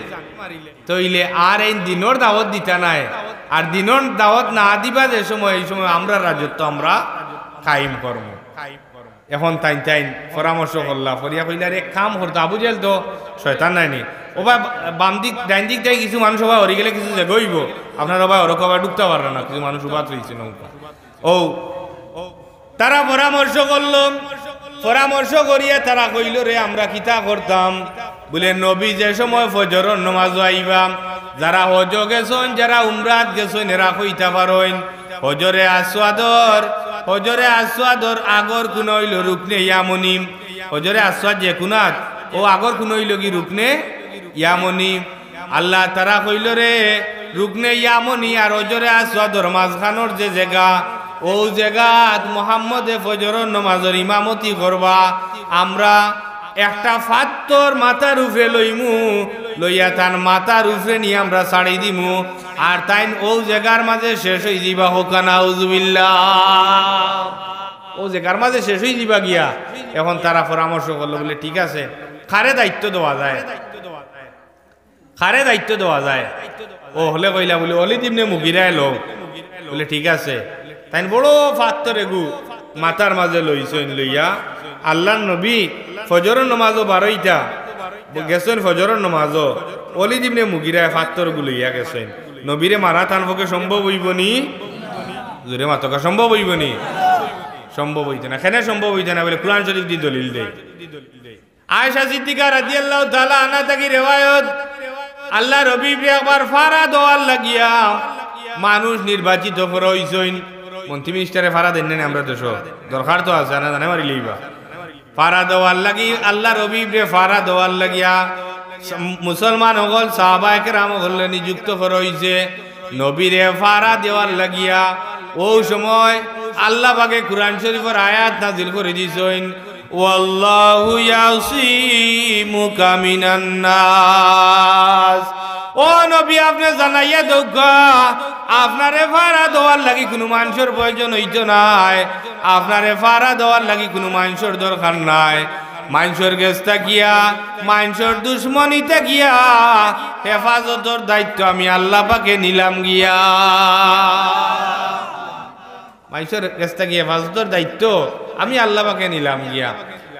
তইলে আর এই দিনর দাওয়াত দিতা নাই, আর দিনর দাওয়াত না দিবা যে সময় এই সময় আমরা রাজত্ব আমরা কায়েম করব। এখন তাই তাই পরামর্শ করলা, ফরিয়া কইলার এক কাম করতো। আবু জেহেল তো শয়তান নাইনি, ওবা বাম দিক ডাইন দিক থেকে কিছু মানুষ ওবা হরি গেলে কিছু জায়গাইব, আপনার ওবা ওরকম ঢুকতে পারবে না, কিছু মানুষ উবাত হয়েছে নৌকা। ও তারা পরামর্শ করল, পরামর্শ করিয়া তারা কইল রে আমরা কিতা করতাম? বলে নবী যে সময় ফজরের নামাজ আইবা, যারা হজ গেছেন যারা উমরাত গেছেন এরা কইতা পারেন হজরে আসওয়াদর আগর কোন হইল রুকনে ইয়ামনি। হজরে আসওয়াদ যে কুনাত ও আগর কোন হইল কি রুকনে ইয়ামনি। আল্লাহ তারা কইল রে রুকনে ইয়ামনি আর হজরে আসওয়াদর মাঝখানোর যে জায়গা ও জায়গাত মুহাম্মদে ফজরের নামাজের ইমামতি করবা। আমরা একটা ফাত্তর মাথার উপরে লইমু, লইয়া তার মাথার উপরে নিয়ে আমরা ছাড়ি দিমু, আর তাই ও জায়গার মাঝে শেষ হয়ে যাবা হোক না, আউযুবিল্লাহ। ও জায়গার মাঝে শেষ হয়ে যাবা গিয়া। এখন তারা পরামর্শ করলো, বলে ঠিক আছে খারে দায়িত্ব দেওয়া যায়, খারে দায়িত্ব দেওয়া যায়। ও হলে কইলা বলে ওয়ালিদ ইবনে মুগিরা এলো, বলে ঠিক আছে। তাই বড় ফাত্তর এগু মাথার মাঝে লইছেন, লইয়া আল্লাহর নবী ফজরের নামাজও বারোইটা গেছেন, ফজরের নামাজও ওয়ালিদ ইবনে মুগিরা ফাত্তর গুলইয়া গেছেন। নবীরে মারা তার পক্ষে সম্ভব হইব নি? জোরে মাতকা সম্ভব হইব নি? সম্ভব হইতে না। কেন সম্ভব হইতে না? বলে কোরআন শরীফ দি দলিল দেয়। আয়েশা সিদ্দিকা রাদিয়াল্লাহু তাআলা আনহা থেকে রিওয়ায়াত, আল্লাহ রবিরে একবার ফারা দেওয়ার লাগিয়া মানুষ নির্বাচিত করা হইছেন। মন্ত্রী মিনিস্টারে ফারা দেন না আমরা দেশ দরকার তো আছে না, জানে মারি লইবা। ফারা দেওয়ার লাগি আল্লাহ রবিরে ফারা দেওয়ার লাগিয়া মুসলমান হল সাহাবায়ে কেরাম হল নিযুক্ত করা হইছে নবীরে ফারা দেওয়ার লাগিয়া। ও সময় আল্লাহ পাকে কুরআন শরীফের আয়াত নাযিল করে দিছেন, ওয়াল্লাহু ইয়াসিমুকা মিনান নাস। ও নবী আপনি জানাইয়া দৌকা আপনারে ফারা দেওয়ার লাগি কোনো মানুষের প্রয়োজন হইতো নাই, আপনারে ফারা দেওয়ার লাগি কোনো মানুষের দরকার নাই। মানুষের গেস্তা গিয়া মানুষের দুশ্মনীতে গিয়া হেফাজতের দায়িত্ব আমি আল্লাহ পাকে নিলাম গিয়া। মানুষের গেস্তা গিয়া হেফাজতের দায়িত্ব আমি আল্লাহ পাকে নিলাম গিয়া।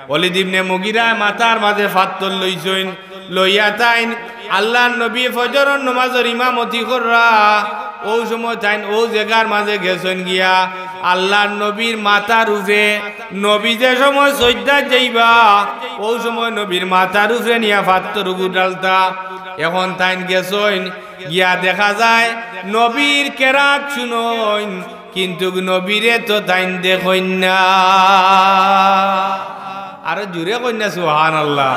ওয়ালিদ ইবনে মুগিরা মাথার মাঝে ফাত্তর লইছেন, লইয়া তাইন আল্লাহর নবী ফজরের নামাজের ইমামতি কররা। ও সময় তাইন ও জায়গার মাঝে গেছেন গিয়া আল্লাহর নবীর মাথার উপরে নবী যে সময় সজ্জা যাইবা ও সময় নবীর মাথার উপরে নিয়া ফাত্তর ডালতা। এখন তাইন গেছেন গিয়া দেখা যায় নবীর কেরাত শুনইন, কিন্তু নবীরে তো তাইন দেখইন না। আরো জোরে কইনা সুবহানাল্লাহ।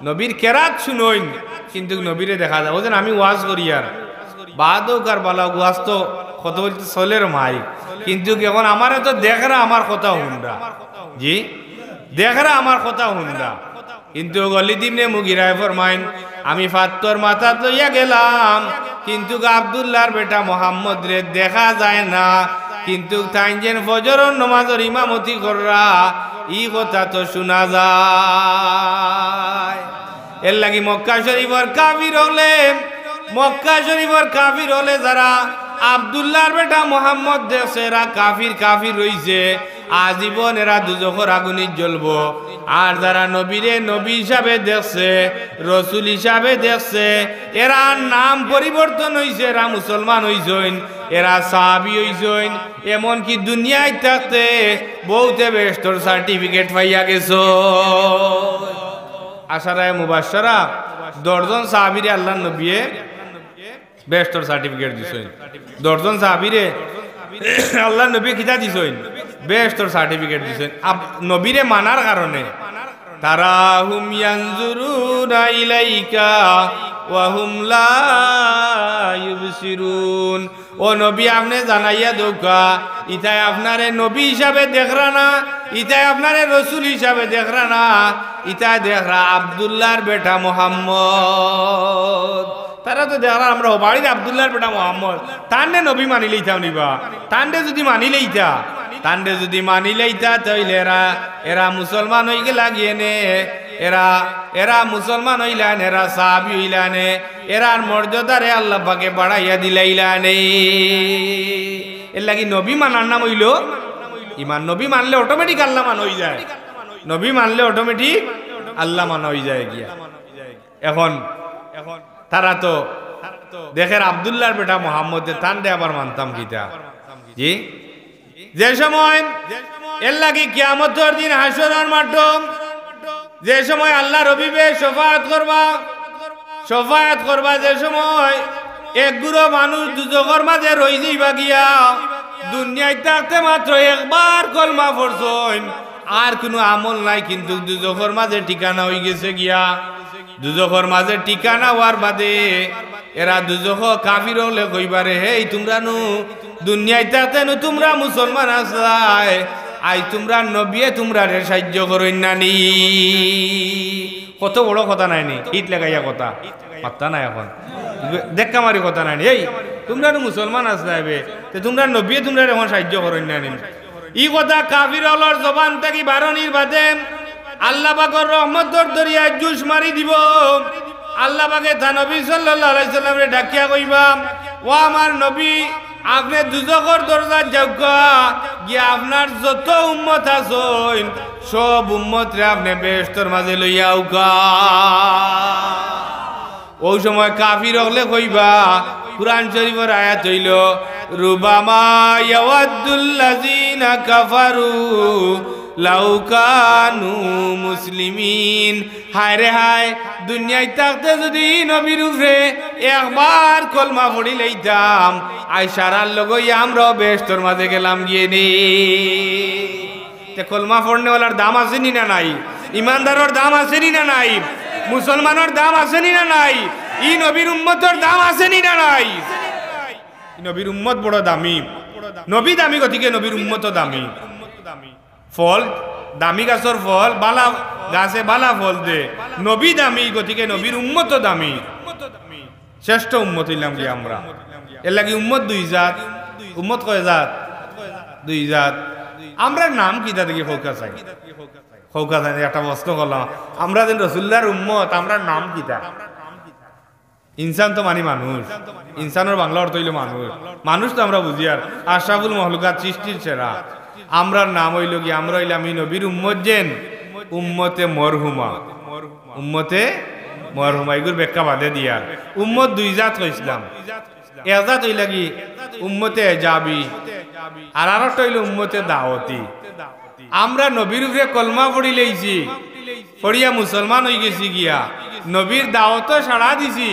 নবীর কেরাত শুনইন কিন্তু নবীরে দেখা যায়। ওজন আমি ওয়াজ করি আর বাদও কার বালা ওয়াজ তো কত বলতে চলের মাই, কিন্তু এখন আমারে তো দেখরা আমার কথা হুন্ডা, জি দেখরা আমার কথা হুন্ডা। কিন্তু ওয়ালিদ ইবনে মুগিরা ফরমাইন আমি ফাত্তর মাথা লইয়া গেলাম, কিন্তু আব্দুল্লাহর বেটা মুহাম্মদ রে দেখা যায় না, কিন্তু তাই যেন ফজরের নামাজের ইমামতি কররা ই কথা তো শোনা যায়। এর লাগি মক্কা শরীফের কাফির হলে, মক্কা শরীফের কাফির হলে যারা আব্দুল্লাহর বেটা মুহাম্মদ দেশেরা কাফির কাফির রইছে, আজীবন এরা দুজখর আগুনে জ্বলবো। আর যারা নবীরে নবী হিসাবে দেখছে, রসুল হিসাবে দেখছে, এরা নাম পরিবর্তন হইছে, এরা মুসলমান হইছেন, এরা সাহাবী হইছেন, এমনকি দুনিয়ায় থাকতে বহুতে বেস্টর সার্টিফিকেট পাইয়া গেছো। আশারায় মুবাশশারা 10 জন সাহাবীরে আল্লাহর নবীয়ে বেস্টর সার্টিফিকেট দিছেন। 10 জন সাহাবীরে আল্লাহর নবী কিতা দিছেন? বেস্টর সার্টিফিকেট দিছেন নবীরে মানার কারণে। তারাহুম ইয়ানজুরুনা ইলাইকা ওয়া হুম লা ইউবসিরুন। ও নবী আপনি জানাইয়া দৌকা, ইতাই আপনারে নবী হিসাবে দেখরা না, ইতাই আপনারে রসুল হিসাবে দেখরা না, ইতাই দেখরা আব্দুল্লাহর বেটা মুহাম্মদ। তারা তো দেখরা আমরা বাড়ির আব্দুল্লাহর বেটা মুহাম্মদ, তান্ডে নবী মানি লইতাম নিবা। তান্ডে যদি মানি লইতা, তান্ডে যদি মানি লইতা তাইলে এরা মুসলমান হই গেলা গিয়ে নে, এরা মুসলমান হইলান, এরা সাহাবী হইলানে, এরার মর্যাদারে আল্লাহ পাকে বাড়াইয়া দিলাইলানে। এর লাগি নবী মানার নাম হইল ইমান। নবী মানলে অটোমেটিক আল্লাহ মান হয়ে যায়, নবী মানলে অটোমেটিক আল্লাহ মান হয়ে যায় গিয়া। এখন তারা তো দেখের আব্দুল্লাহর বেটা মুহাম্মদের তান্ডে আবার মানতাম গীতা জি। যে সময় এর লাগি কিয়ামতের দিন হাসরের মাঠ, যে সময় আল্লাহ রবিবে শফায়াত করবা, যে সময় এক গুরো মানুষ দুজখর মাঝে রই যাইবা গিয়া, দুনিয়ায় থাকতে মাত্র একবার কলমা পড়ছেন, আর কোনো আমল নাই, কিন্তু দুজখর মাঝে ঠিকানা হয়ে গেছে গিয়া। দুজখর মাঝে ঠিকানা হওয়ার বাদে এরা দুজখ কাফির হলে কইবারে, হেই তোমরা নু দুনিয়ায় থাকতে নু তোমরা মুসলমান আসলাই, আই তোমরা নবিয়ে তোমরা রে সাহায্য করেন নানি। কত বড় কথা নাই নি, ইট লাগাইয়া কথা মাত্তা নাই। এখন দেখা মারি কথা নাই, এই তোমরা মুসলমান আসলাইবে, তোমরা নবিয়ে তোমরা এখন সাহায্য করেন নানি। ই কথা কাফির হলর জবান থেকে বারণির বাদে আল্লাহ পাকের রহমতের দরিয়া জুস মারি দিব। আল্লাহ পাকে তা নবী সাল্লাল্লাহু আলাইহি সাল্লামরে ডাকিয়া কইবা, ও আমার নবী আপনি দুজখর দরজা যাওকা গিয়া আপনার যত উম্মত আছেন সব উম্মতরে আপনি বেহেশতের মাঝে লইয়া আউকা। ওই সময় কাফির হলে কইবা, কুরআন শরীফের আয়াত হইল, রুবামা ইয়াওয়াদ্দুল্লাযিনা কাফারু লাউ কানু মুসলিমিন। হায় রে হায়, দুনিয়ায় থাকতে যদি নবীর উপরে একবার কলমা পড়ি লইতাম, আয়সারার লগই আমরা বেহেশতের মাঝে গেলাম গিয়ে নে। কলমা পড়নেওয়ালার দাম আছে নি না নাই? ইমানদারের দাম আছে নি না নাই? মুসলমানের দাম আছে নি না নাই? ই নবীর উম্মতের দাম আছে নি না নাই? নবীর উম্মত বড় দামি, নবী দামি, গতিকে নবীর উম্মত দামি। ফল দামি, গাছর ফল বালা, গাছে বালা ফল দে, নবী দামি, গতিকে নবীর উম্মত দামি, শ্রেষ্ঠ উম্মত হইলাম কি আমরা। এর লাগি উম্মত দুই জাত। উম্মত কয় জাত? দুই জাত। আমরা নাম কিতা দেখি ফৌকা চাই, ফৌকা চাই। একটা প্রশ্ন করলাম, আমরা যেন রসুল্লাহর উম্মত, আমরা নাম কিতা? ইনসান তো মানি মানুষ, ইনসানের বাংলা অর্থ হইল মানুষ। মানুষ তো আমরা বুঝি আর আশরাফুল মখলুকাত, সৃষ্টির সেরা। আমরার নাম হইল কি, আমরা হইলাম এই নবীর উম্মত, যেন উম্মতে মরহুমা। উম্মতে মরহুমা এগুলো ব্যাখ্যা বাদে দিয়ার। উম্মত দুই জাত হইছিলাম, এক জাত হইলা কি উম্মতে এজাবি, আর আরেকটা হইল উম্মতে দাওয়াতি। আমরা নবীর উপরে কলমা পড়ি লইছি, পড়িয়া মুসলমান হয়ে গেছি গিয়া, নবীর দাওয়াত সাড়া দিছি,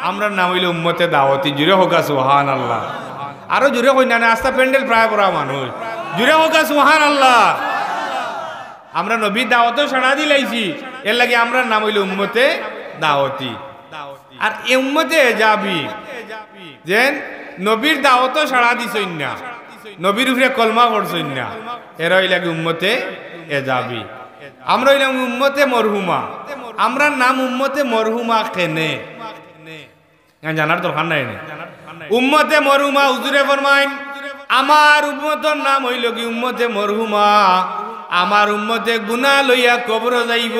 আমরা নাম হইল উম্মতে দাওয়াতি। জুড়ে হোক সুবহানাল্লাহ। আরো জুড়ে কই না, আস্থা প্যান্ডেল প্রায় পড়া মানুষ, জুড়ে হোক সুবহানাল্লাহ। আমরা নবীর দাওয়াত সাড়া দিলাইছি, এর লাগে আমরা নাম হইল উম্মতে দাওয়াতি। আর এই উম্মতে এজাবি, যেন নবীর দাওয়াত সাড়া দিছই না, নবীর উপরে কলমা পড়ছই না, এরা হইল উম্মতে এজাবি। আমরা হইলাম উম্মতে মরহুমা। আমরা নাম উম্মতে মরহুমা কেনে জানার দরকার নাই। উম্মতে মরহুমা হুজুরে ফরমাইন, আমার উম্মতের নাম হইল কি উম্মতে মরহুমা। আমার উম্মতে গুনাহ লইয়া কবর যাইব,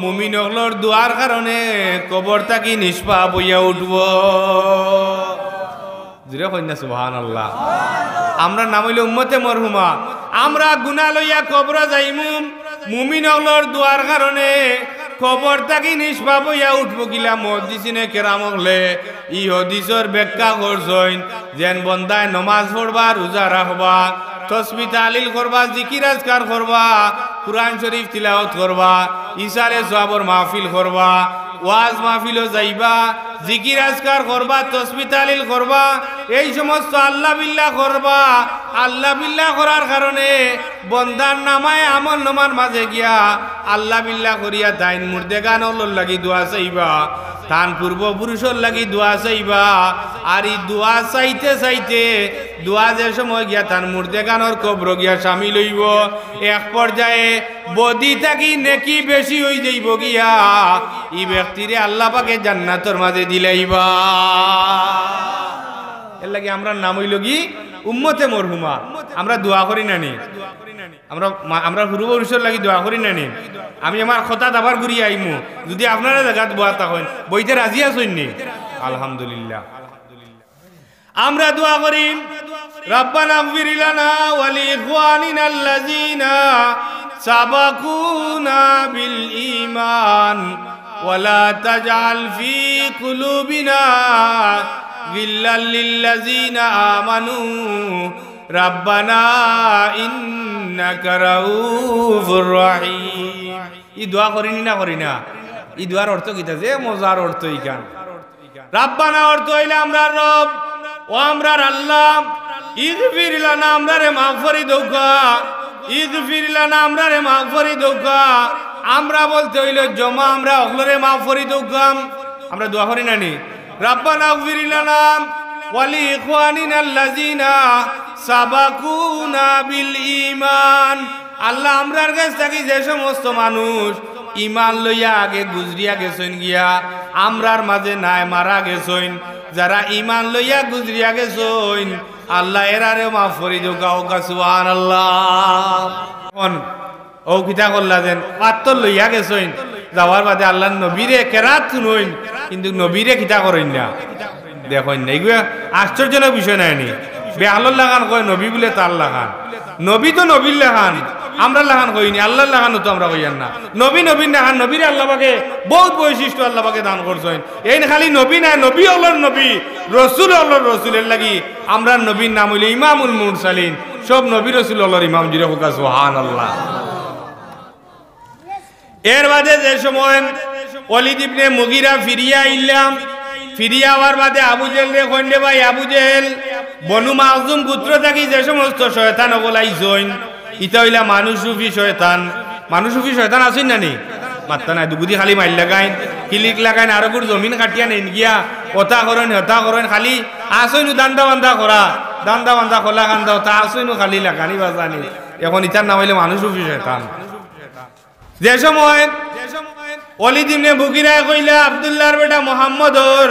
মুমিন হলর দুয়ার কারণে কবর থাকি নিষ্পাপ হইয়া উঠব। জুড়ে কইনা সুবহানাল্লাহ। আমরা নাম হইল উম্মতে মরহুমা। আমরা গুনাহ লইয়া কবর যাইমু মুমিন হলর দুয়ার কারণে খবর থাকি নিষ্পাপ হইয়া উঠবো গিলা মহাদিসিনে কেরাম হলে ই হদিসর ব্যাখ্যা করছইন যেন বন্দায় নমাজ পড়বা, রোজা রাখবা, তসবিহ তাহলিল করবা, জিকির আজকার করবা, কুরআন শরীফ তিলাওয়াত করবা, ইসারে সওয়াবর মাহফিল করবা, ওয়াজ মাহফিলও যাইবা, জিকির আজকার করবা, তসবিহ তাহলিল করবা, এই সমস্ত আল্লাহ বিল্লাহ করবা। আল্লাহ বিল্লাহ করার কারণে বন্দার নামায় আমল নমার মাঝে গিয়া আল্লাহ বিল্লাহ করিয়া তাইন মুর্দেগানর লাগি দোয়া চাইবা, তান পূর্বপুরুষের লাগি দোয়া চাইবা। আর এই দোয়া চাইতে চাইতে দোয়া যে সময় গিয়া তান মুর্দেগানর কবর গিয়া শামিল হইব, এক পর্যায়ে বদি থাকি নেকি বেশি হয়ে যাইব গিয়া এই ব্যক্তিরে আল্লাহ পাকে জান্নাতের মাঝে দিলাইবা। এর লাগি আমরা নাম হইল কি উম্মতে মরহুমা। আমরা দোয়া করি নানি, আমরা পূর্বপুরুষের লাগি দোয়া করি নানি। আমি আমার কথা আবার ঘুরিয়ে আইমু, যদি আপনারা জায়গাত বয়া থাকেন বইতে রাজি আছেন নি? আলহামদুলিল্লাহ। আমরা দোয়া করি রব্বানা ইগফির লানা ওয়া লিইখওয়ানিনা আল্লাযীনা সাবাকুনা বিল ঈমান ওয়া লা তাজআল ফি কুলুবিনা গিল্লাল লিল্লাযীনা আমানু রব্বানা ইন্নাকা রাউফুর রহিম। ই দোয়া করিনি না করি না? ই দোয়ার অর্থ কিতা? যে মজার অর্থ ইকান। রব্বানা অর্থ হইলে আমরা রব, ও আমরার আল্লাহ, ইগফির লানা আমরারে মাফ করি দৌকা, ইগফির লানা আমরারে মাফ করি দৌকা। আমরা বলতে হইল জমা আমরা অখলরে মাফ করি দৌকা। আমরা দোয়া করি নানি রব্বানা ইগফির লানা ওয়া লিইখওয়ানিনা আল্লাযীনা সাবাকুনা বিল ঈমান। আল্লাহ আমরার কাছ থেকে যে সমস্ত মানুষ ইমান লইয়া আগে গুজরিয়া গেছেন গিয়া আমরার মাঝে নাই মারা গেছেন, যারা ইমান লইয়া গুজরিয়া গেছেন আল্লাহ এরারে মাফ করে দিও। গাও গা সুবহানাল্লাহ। ও কিতা করলা যেন পাত্তর লইয়া গেছেন, যাওয়ার বাদে আল্লাহ নবীরে কেরাত শুনইন কিন্তু নবীরে কিতা করেন না, দেখেন না। এগুলা আশ্চর্যজনক বিষয় নাই নি? বেহালর লাগান কয় নবী বলে তার লাগান, নবী তো নবীর লাগান, আমরা লাগান কইনি, আল্লাহর লাগানো তো আমরা কইয়ান না। নবী নবীর লাগান, নবীরে আল্লাহ পাকে বহুত বৈশিষ্ট্য আল্লাহ পাকে দান করছেন। এই খালি নবী নাই, নবী হলর নবী, রসুল হলর রসুলের লাগি আমরা নবীর নাম হইল ইমামুল মুরসালিন। সব নবী রসুল হলর ইমাম। জিরে হোকা সুবহানাল্লাহ। এর বাদে যে সময় ওয়ালিদ ইবনে মুগীরা ফিরিয়া আইলাম, ফিরিয়া হওয়ার বাদে আবু জেহেল রে কইলে ভাই আবু জেহেল বনু মাখজুম গোত্র থাকি যে সমস্ত শয়তান ওগলাইছইন ইতা হইলা মানুষরূপী শয়তান। মানুষরূপী শয়তান আছেন না নি? মাত্তা নাই, দুগুদি খালি মাইল লাগাইন, কিলিক লাগাইন, আর গুড় জমিন কাটিয়া নেন গিয়া কথা করেন হতা করেন, খালি আসইনু দান্দা বান্দা করা, দান্দা বান্দা খোলা কান্দা তা আসইনু খালি লাগানি বাজানি। এখন ইতার নাম হইলে মানুষরূপী শয়তান। যে সময় ওয়ালিদ ইবনে মুগীরা কইলা আব্দুল্লাহর বেটা মুহাম্মদর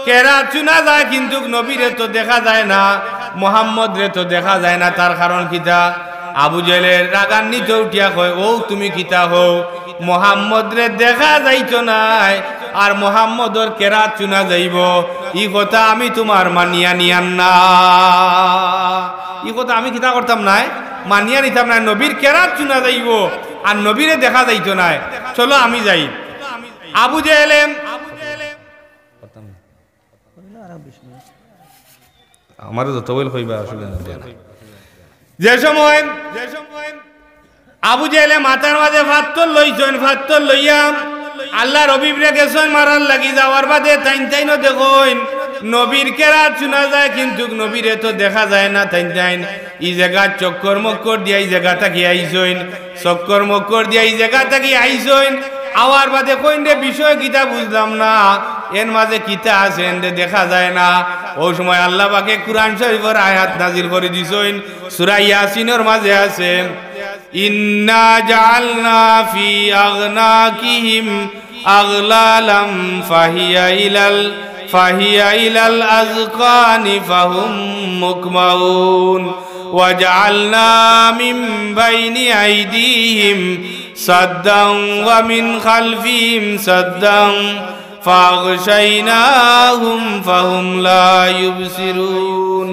কেরাত শোনা যায় কিন্তু নবীরে তো দেখা যায় না, মুহাম্মদ রে তো দেখা যায় না। তার কারণ কিতা? আবু জেহেলের রাগান্বিত উঠিয়া কয় ও তুমি কিতা হও, মুহাম্মদ রে দেখা যাইতো নাই আর মুহাম্মদর কেরাত শোনা যাইব, ই কথা আমি তোমার মানিয়া নিয়ান না। ই কথা আমি কিতা করতাম নাই, মানিয়া নিতাম না। নবীর কেরাত শোনা যাইব আর নবীরে দেখা যাইতো নাই, চলো আমি যাই। আবু জেহেলে আমারও যত বল কইবা আসলে যে সময় আবু জেহেলে মাথার মাঝে ফাত্তর লইছেন, ফাত্তর লইয়া আল্লাহ রবিবরে গেছেন মারার লাগি। যাওয়ার বাদে তাইন তাইনও দেখুন নবীর কেরাত শোনা যায় কিন্তু নবীরে তো দেখা যায় না। তাইন তাইন এই জায়গা চক্কর মক্কর দিয়া এই জায়গা থাকি আইসইন, চক্কর মক্কর দিয়া এই জায়গা থাকি আইসইন। আওয়ার বাদে কইন রে বিষয় কিতা বুঝলাম না, এর মাঝে কিতা আছে এন্ডে দেখা যায় না। ওই সময় আল্লাহ পাকে কুরআন শরীফের আয়াত নাজিল করে দিছেন, সূরা ইয়াসিনের মাঝে আছে ইন্না জাআলনা ফি আগনাকিহিম আগলালাম ফাহিয়া ইলাল আযকানি ফাহুম মুকমাউন ওয়াজআলনা মিন বাইনি আইদিহিম সাদ্দান ওয়া মিন খালফিহিম সাদ্দান ফাগশাইনাহুম ফাহুম লা ইউবসিরুন।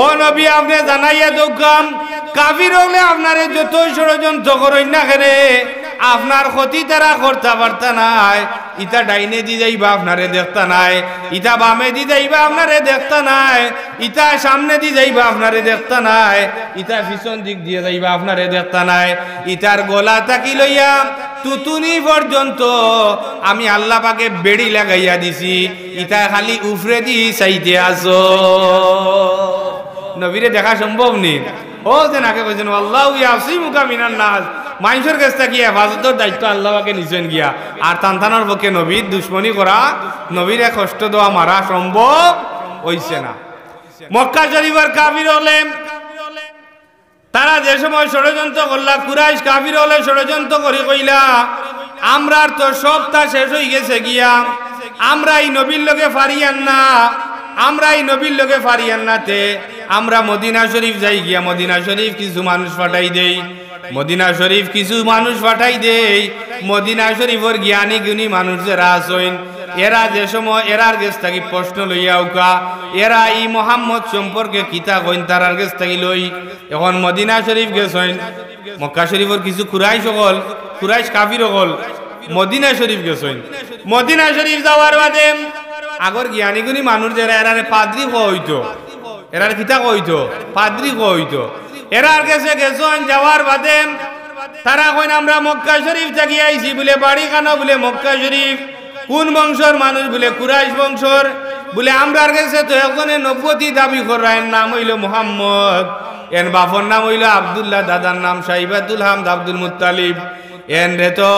ও নবী আপনি জানাইয়া দোকাম কাফির হলে আপনারে যতই ষড়যন্ত্র করেন না কেন আপনার ক্ষতি তারা করতে পারতা নাই। ইটা ডাইনে দি যাইবা আপনারে দেখতা নাই, ইটা বামে দি যাইবা আপনারে দেখতা নাই, ইটা সামনে দি যাইবা আপনারে দেখতা নাই, ইটা পিছন দিক দিয়ে যাইবা আপনারে দেখতা নাই। ইটার গলা তাকি লইয়া তুতুনি পর্যন্ত আমি আল্লাহ পাকে বেড়ি লাগাইয়া দিছি, ইটা খালি উফরে দি চাইতে আসো। নবীরে দেখা সম্ভব নেই। ও যে নাকে কইছেন আল্লাহু ইয়াসিমুকা মিনান নাস, মানুষের কাছ থেকে হেফাজতের দায়িত্ব আল্লাহ পাকে নিছেন গিয়া। আর তানতানোর পক্ষে নবীর দুশ্মনী করা, নবীরে কষ্ট দেওয়া মারা সম্ভব হইছে না। মক্কা শরীফের কাফির হলে তারা যে সময় ষড়যন্ত্র করলা, কুরাইশ কাফির হলে ষড়যন্ত্র করে কইলা আমরার তো সবটা শেষ হয়ে গেছে গিয়া, আমরা এই নবীর লোকে ফারিয়ান না, আমরা এই নবীর লোকে ফারিয়ান নাতে আমরা মদিনা শরীফ যাই গিয়া মদিনা শরীফ কিছু মানুষ পাঠাই দেই, মদিনা শরীফ কিছু মানুষ পাঠাই দেই। মদিনা শরীফের জ্ঞানী গুণী মানুষ যারা আছেন এরা যে সময় এরার গেছ থাকি প্রশ্ন লইয়া উকা, এরা ই মোহাম্মদ সম্পর্কে কিতা কইন তারার গেছ থাকি লই। এখন মদিনা শরীফ গেছেন, মক্কা শরীফের কিছু কুরাইশ সকল, কুরাইশ কাফির সকল মদিনা শরীফ গেছেন। মদিনা শরীফ যাওয়ার বাদে আগর জ্ঞানী গুণী মানুষ যারা এরারে পাদ্রি হইতো, এরার কিতা কইতো পাদ্রি হইতো, এরার কাছে গেছেন। যাওয়ার বাদে তারা কইন আমরা মক্কা শরীফ থেকে আইছি বলে, বাড়ি খানো বলে মক্কা শরীফ, কোন বংশর মানুষ বলে কুরাইশ বংশর, বলে আমরার কাছে তো এখন নব্বতি দাবি করার নাম হইল মুহাম্মদ, এন বাপর নাম হইল আব্দুল্লাহ, দাদার নাম সাইবাতুল হামদ আব্দুল মুত্তালিব, এন রে তো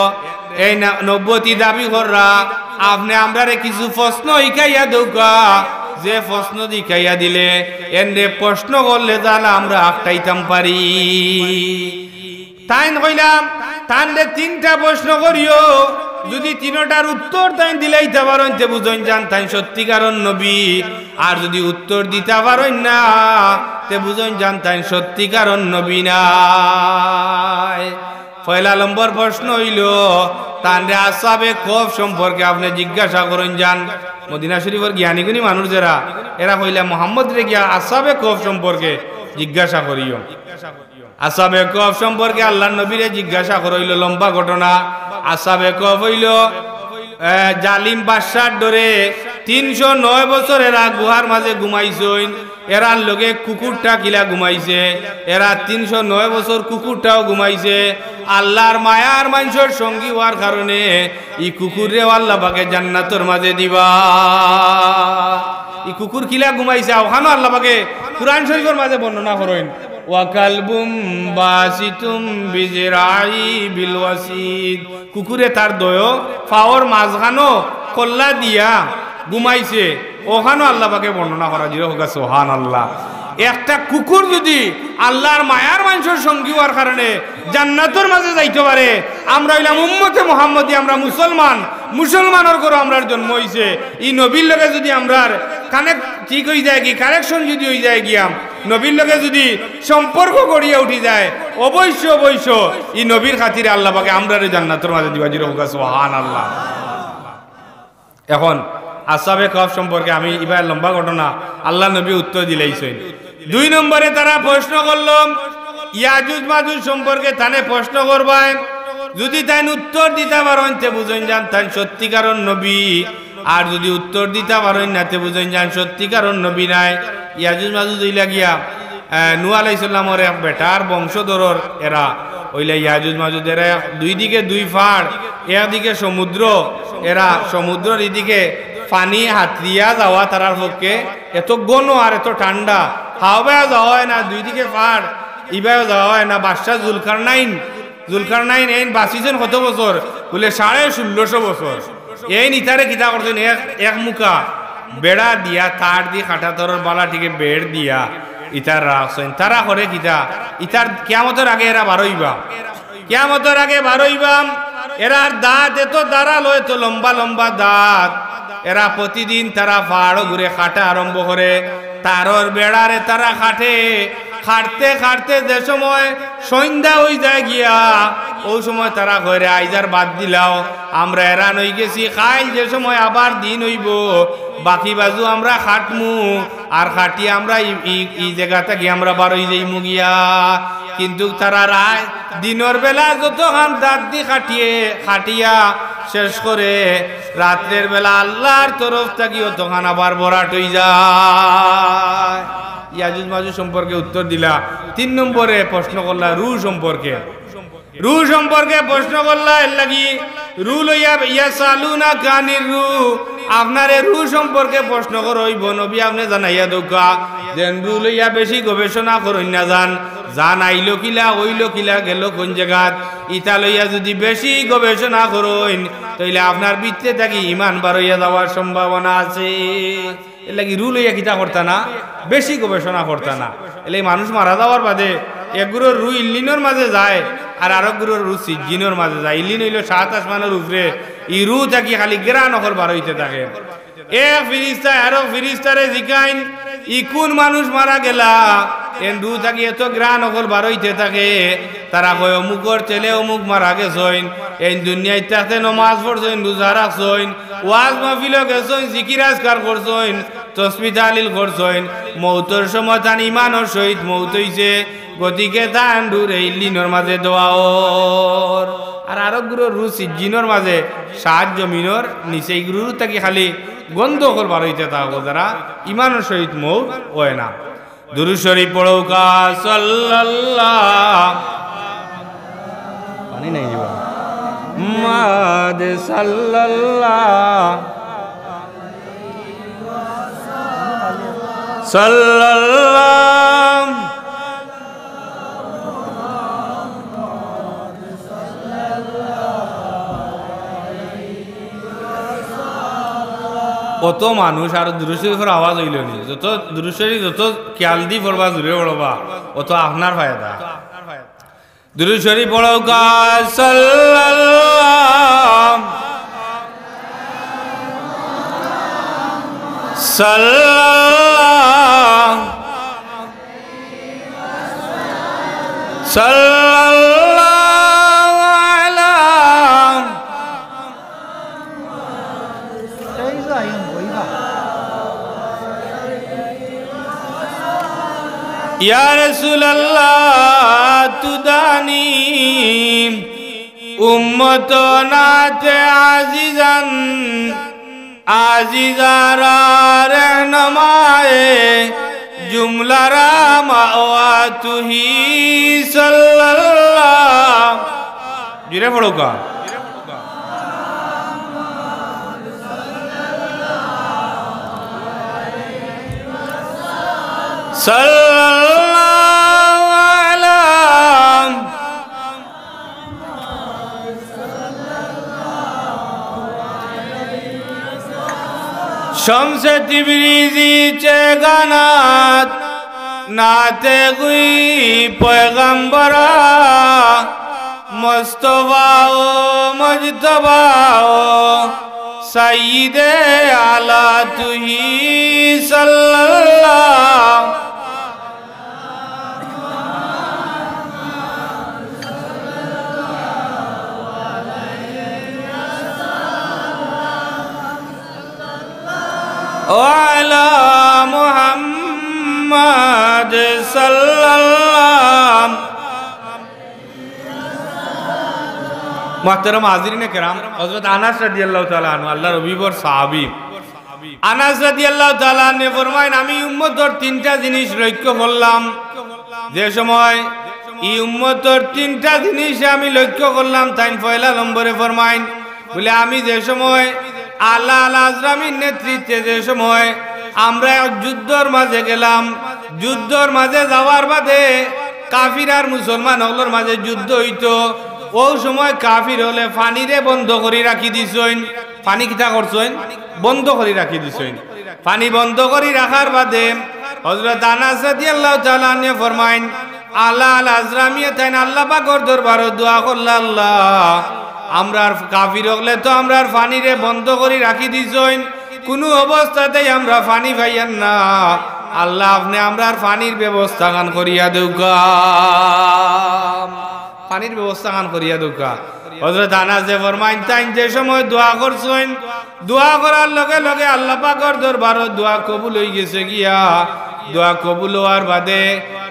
এই নব্বতি দাবি কররা। আপনি আমরারে কিছু প্রশ্ন শিখাইয়া দৌকা, যে প্রশ্ন শিখাইয়া দিলে এন রে প্রশ্ন করলে তাহলে আমরা আটটাইতাম পারি। তাই কইলাম তান রে তিনটা প্রশ্ন করিও, যদি তিনটার উত্তর তাই দিলাইতে পারেন তে বুঝন যান তাই সত্যিকার নবী, আর যদি উত্তর দিতে পারেন না তে বুঝন যান তাই সত্যিকার নবী নাই। পয়লা নম্বর প্রশ্ন হইল তানরে আসহাবে কফ সম্পর্কে আপনি জিজ্ঞাসা করেন যান। মদিনা শরীফের জ্ঞানী গুণী মানুষ যারা এরা কইলা মোহাম্মদ রে গিয়া আসহাবে কফ সম্পর্কে জিজ্ঞাসা করিও। আসহাবে কফ সম্পর্কে আল্লাহর নবীরে জিজ্ঞাসা করিল, লম্বা ঘটনা। আসহাবে কফ হইল জালিম বাদশার ডরে 309 বছর এরা গুহার মাঝে ঘুমাইছেন, এরার লগে কুকুরটা কিলা ঘুমাইছে, এরা 309 বছর কুকুরটাও ঘুমাইছে। আল্লাহর মায়ার মানুষের সঙ্গী হওয়ার কারণে এই কুকুরে আল্লাহ পাকে জান্নাতের মাঝে দিবা। এই কুকুর কিলা ঘুমাইছে ওখানে আল্লাহ পাকে কুরআন শরীফের মাঝে বর্ণনা করেন, ওয়াকালবুম বাসিতুম বিজরাই বিল ওয়াসিদ, কুকুরে তার দয় পাওয়ার মাঝখানো কল্লা দিয়া ঘুমাইছে, ওখানেও আল্লাহ পাকে বর্ণনা করা জিরো হোক সুবহানাল্লাহ। একটা কুকুর যদি আল্লাহর মায়ার মানুষের সঙ্গী হওয়ার কারণে জান্নাতের মাঝে যাইতে পারে, আমরা হইলাম উম্মতে মুহাম্মদী, আমরা মুসলমান, মুসলমানের ঘরে আমরার জন্ম হইছে, এই নবীর লগে যদি আমরার কানেক্ট ঠিক হয়ে যায় কি কানেকশন যদি হয়ে যায় গিয়া নবীর লগে যদি সম্পর্ক গড়িয়ে উঠি যায়, অবশ্য অবশ্য এই নবীর খাতিরে আল্লাহ পাকে আমরার জান্নাতের মাঝে দিবা জিরো হোক সুবহানাল্লাহ। এখন আসহাবে কফ সম্পর্কে আমি এবার লম্বা ঘটনা আল্লাহ নবী উত্তর দিলেইছেন। 2 নম্বরে তারা প্রশ্ন করল ইয়াজুজ মাজুজ সম্পর্কে, তানে প্রশ্ন করবায় যদি তাই উত্তর দিতে পারেন তে বুঝেন যান তাই সত্যিকার নবী, আর যদি উত্তর দিতে পারেন না তে বুঝেন যান সত্যিকার নবী নাই। ইয়াজুজ মাজুজ হইলা গিয়া নূহ আলাইহিস সালামের এক বেটার বংশধরর এরা হইলা ইয়াজুজ মাজুজ, এরা 2 দিকে 2 ফাড়, একদিকে সমুদ্র, এরা সমুদ্রের এদিকে পানি হাতরিয়া যাওয়া তারার পক্ষে এত গণ আর এত ঠান্ডা, হাওয়া যাওয়া হয় না, 2 দিকে পাহাড় ইবাও যাওয়া হয় না। বাদশাহ জুলকারনাইন এই বাঁচিছেন কত বছর বলে 1650 বছর। এই নিতারে কিতা করছেন এক মুখা বেড়া দিয়া তার দিয়ে কাটা তরর বালাটিকে বেড় দিয়া ইতার রাখছেন। তারা করে কিতা ইতার কিয়ামতের আগে এরা বারইবা, কিয়ামতের আগে বারইবা। এরার দাঁত এত দাঁড়ালো, এত লম্বা লম্বা দাঁত, এরা প্রতিদিন তারা পাহাড় ঘুরে খাটা আরম্ভ করে, তারর বেড়ারে তারা খাটে, খাটতে খাটতে যে সময় সন্ধ্যা হয়ে যায় গিয়া ও সময় তারা কইরে আইজার বাদ দিলাও আমরা এরান হই গেছি খাইল যে সময় আবার দিন হইব বাকি বাজু আমরা খাটমু আর খাটি আমরা এই জায়গা থেকে আমরা বার হই যাইমু গিয়া কিন্তু তারা রায় দিনের বেলা যত খান দাঁত দি খাটিয়া শেষ করে রাত্রের বেলা আল্লাহর তরফ থেকে তখন আবার বরাট হই যায় ইয়াজুজ মাজুজ সম্পর্কে উত্তর দিলা 3 নম্বরে প্রশ্ন করলা রু সম্পর্কে প্রশ্ন করলা এর লাগি রু লইয়া ইয়াসালুনা কানির রু আপনারে রু সম্পর্কে প্রশ্ন করইব নবী আপনি জানাইয়া দোকা দেন রু লইয়া বেশি গবেষণা করই না জান আইলো কিলা হইল কিলা গেল কোন জায়গাত ইতা লইয়া যদি বেশি গবেষণা করইন তাইলে আপনার ভিতরে থাকি ঈমান বাড়াইয়া যাওয়ার সম্ভাবনা আছে এর লাগি রু লইয়া কিতা করতা না বেশি গবেষণা করতা না এলে মানুষ মারা যাওয়ার বাদে একগুলোর রু ইল্লিনের মাঝে যায় আর আরেকগুলোর রু সিজ্জিনের মাঝে যায় ইল্লিন হইল 7 আসমানের উপরে ই রু থাকি খালি গেরান অকল বার হইতে থাকে এক ফিরিস্তা আরো ফিরিস্তারে জিকাইন ই কোন মানুষ মারা গেলা এন রু থাকি এত গ্রান অকল বার হইতে থাকে তারা কয় অমুকর ছেলে অমুক মারা গেছইন এই দুনিয়ায় তাতে নমাজ পড়ছইন রোজা রাখছইন ওয়াজ মাহফিল গেছইন জিকির আজকার করছইন তসবিহ তাহলিল করছইন মৌতের সময় তান ঈমানের সহিত মৌত হইছে গতিকে তান দূর এই লিনের মাঝে দোয়াওর আর আরো গুরু রুচি জিনের মাঝে সাহায্য মিনর নিচে গুরু তাকে খালি গন্ধ করবার হইতে থাকো যারা ঈমানের সহিত মৌত হয় না দুরূদ শরীফ পড়ৌকা সাল্লাল্লাহু পানি নাই দিবা মাদ সাল্লাল্লাহু কত মানুষ আর দুরূদ শরীফের আওয়াজ হইল নি যত দুরূদ শরীফ যত খেয়াল দি পড়বা জুড়ে পড়বা অত আপনার ফায়দা দুরূদ শরীফ পড়ৌকা সাল্লাল্লাহু ইয়া রাসূলুল্লাহ তুদানি উম্মত নাতে আজিজান আজিজারা रहनुमाए जुमलारा मावातुही सल्लल्लाहु जिरे पढ़ोगा सल्लल्लाहु अलैहि शम्स तिब्रिजी चेगानात नाते गुई पैगंबरा मुस्तफाओ मुजतबाओ सईदे आला तुही सल्लल्लाहु वाला मुहम्मद सल्लल्लाहु मोहतरम हाज़रीन किराम हज़रत अनस रज़ियल्लाहु ताला अन्हु अल्लाह रबीबर साहाबी अनस रज़ियल्लाहु ताला ने फरमाएन आमी उम्मतर तीनटा जिनिस लक्ष्य करलाम जे समय ई उम्मतर तीनटा जिनिस आमी लक्ष्य करलाम ताई पहला नम्बरे फरमाएन बोले आमी जे समय আল্লাহ আল আজরামির নেতৃত্বে যে সময় আমরা যুদ্ধর মাঝে গেলাম যুদ্ধর মাঝে যাওয়ার বাদে কাফির আর মুসলমান হলর মাঝে যুদ্ধ হইতো ওই সময় কাফির হলে পানিরে বন্ধ করে রাখি দিছইন পানি কিটা করছইন বন্ধ করে রাখি দিছইন পানি বন্ধ করে রাখার বাদে হযরত আনাস রাদিয়াল্লাহু তাআলা আনহু ফরমায়েন আল্লাহ আল আজরামিয়ে তাই আল্লাহ পাকের দরবারে দোয়া করল আল্লাহ আমরার কাফির হলে তো আমরার পানিরে বন্ধ করে রাখি দিছইন কোনো অবস্থাতেই আমরা পানি পাইয়ান না আল্লাহ আপনি আমরার পানির ব্যবস্থা গান করিয়া দেউকা পানির ব্যবস্থা খান করিয়া দোকা হযরত আনাস যে ফরমাইন তাই যে সময় দোয়া করছেন দোয়া করার লগে লগে আল্লাহ পাকের দরবারে দোয়া কবুল হয়ে গেছে গিয়া দোয়া কবুল হওয়ার বাদে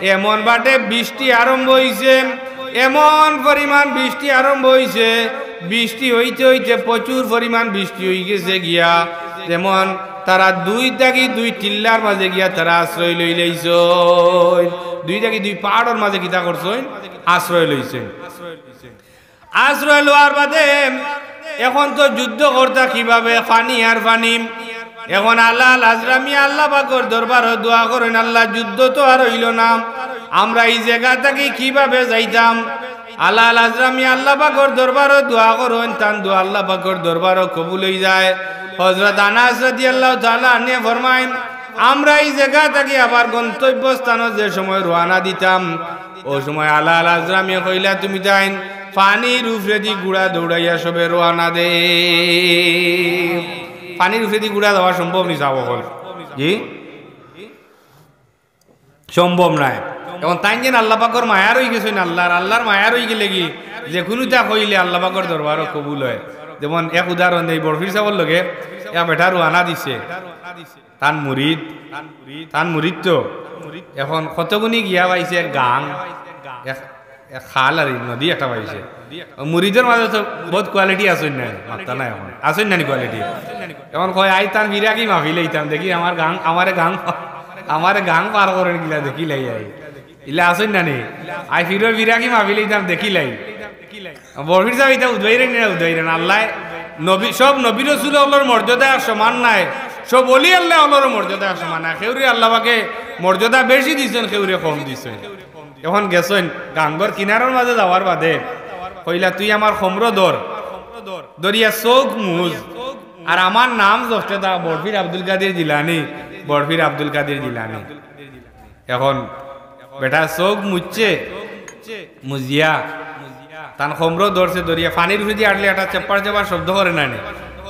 এমন বাটে বৃষ্টি আরম্ভ হইছে এমন পরিমাণ বৃষ্টি আরম্ভ হইছে বৃষ্টি হইতে হইতে প্রচুর পরিমাণ বৃষ্টি হয়ে গেছে গিয়া যেমন তারা দুই টিল্লার মাঝে গিয়া তারা আশ্রয় লই লইছেন দুই পাহাড়ের মাঝে কিতা করছেন আশ্রয় লইছেন আশ্রয় লওয়ার বাদে এখন তো যুদ্ধ করতা কিভাবে পানি আর পানি এখন আল্লাহ আজরামি আল্লাহ পাকের দরবারে দোয়া করেন আল্লাহ যুদ্ধ তো আর হইল না আমরা এই জায়গা থেকে কিভাবে যাইতাম আল্লাহ আজরামি আল্লাহ পাকের দরবারে দোয়া করেন তান দোয়া আল্লাহ পাকের দরবারে কবুল হয়ে যায় হযরত আনাস রাদিয়াল্লাহু তাআলা আনহু ফরমায়েন আমরা এই জায়গা থেকে আবার গন্তব্য স্থানে যে সময় রওনা দিতাম ওই সময় আল্লাহ আজরামি কইলা তুমি যাইন পানির উপরে দি গুড়া দৌড়াইয়া সবে রওনা দে পানির উপরে দি গুড়া দেওয়া সম্ভব নি যাব বল জি সম্ভব নয় এখন তাই যেন আল্লাহ পাকের মায়া রই গেছে আল্লাহর মায়া রই গেলে কি যে কোনোটা কইলে আল্লাহ পাকের দরবারও কবুল হয় যেমন এক উদাহরণ এই বরফির সাবর লগে এক বেটা রওনা দিছে তান মুরিদ তো এখন কতগুনি গিয়া পাইছে গাং খাল আর নদী একটা পাইছে মুরিদের মাঝে তো বহুত কোয়ালিটি আসেন না মাত্রা নাই এখন আসেন না কোয়ালিটি এখন কয় আই তান বিরাগি মাফি লইতাম দেখি আমারে গাং পার করেন গিলা দেখি লাই আই ইলা আসেন না নি আই ফিরো বিরাগি মাফি লইতাম দেখি লাই বরফির সাহেব এটা উদয়রেন আল্লাহ নবী সব নবী রাসূল আল্লাহর মর্যাদা আর সমান নাই সব ওলি আল্লাহ আল্লাহর মর্যাদা আর সমান না কেউরে আল্লাহ পাকে মর্যাদা বেশি দিছেন কেউরে কম দিছেন এখন গেছেন গাঙ্গর কিনারের মাঝে যাওয়ার বাদে কইলা তুই আমার খমর দরিয়া চোখ মুজ আর আমার নাম যষ্ট দা বরফির আব্দুল কাদের জিলানি এখন বেটা চোখ মুচ্ছে মুজিয়া তান খমর ধরছে দরিয়া পানির উপরে দিয়ে আটলে একটা চেপার শব্দ করে না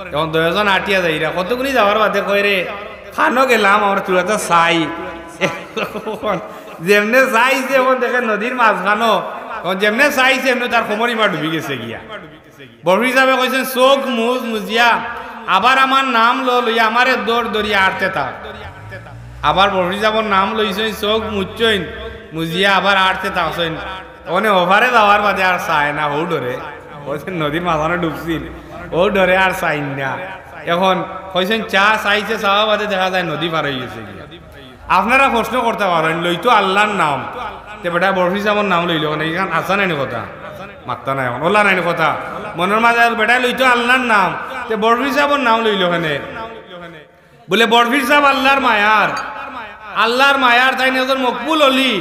এখন দুজন আটিয়া যাইরা কতগুলি যাওয়ার বাদে কয় রে খানো গেলাম আমার চুলাটা চাই যেমনে চাইছে এখন দেখে নদীর মাঝখানো যেমনে চাইছে এমনি তার খমর ইমা ডুবি গেছে গিয়া বরফি সাহেব কইছেন চোখ মুজিয়া আবার আমার নাম লইয়া আমারে দৌড় দরিয়া আটতে থাক আবার বরফি সাহেবর নাম লইছেন চোখ মুচ্ছইন মুজিয়া আবার আটতে থাকছেন ওনে ওভারে যাওয়ার বাদে আর চায় না ও ডরে নদীর মাঝখানে ডুবছিল ও ডরে আর চাই না এখন কইছেন চা চাইছে চাওয়া বাদে দেখা যায় নদী পার হয়ে গেছে গিয়া আপনারা প্রশ্ন করতে পারেন লইতো আল্লাহর নাম তে বেটা বরফি সাহেবর নাম লইল এখান আসা নাই কথা মাত্তা নাই এখন ওলা নাই কথা মনের মাঝে বেটা লইতো আল্লাহর নাম তে বরফি সাহেবর নাম লইল ওখানে বলে বরফি সাহেব আল্লাহর মায়ার তাই নজর মকবুল হলি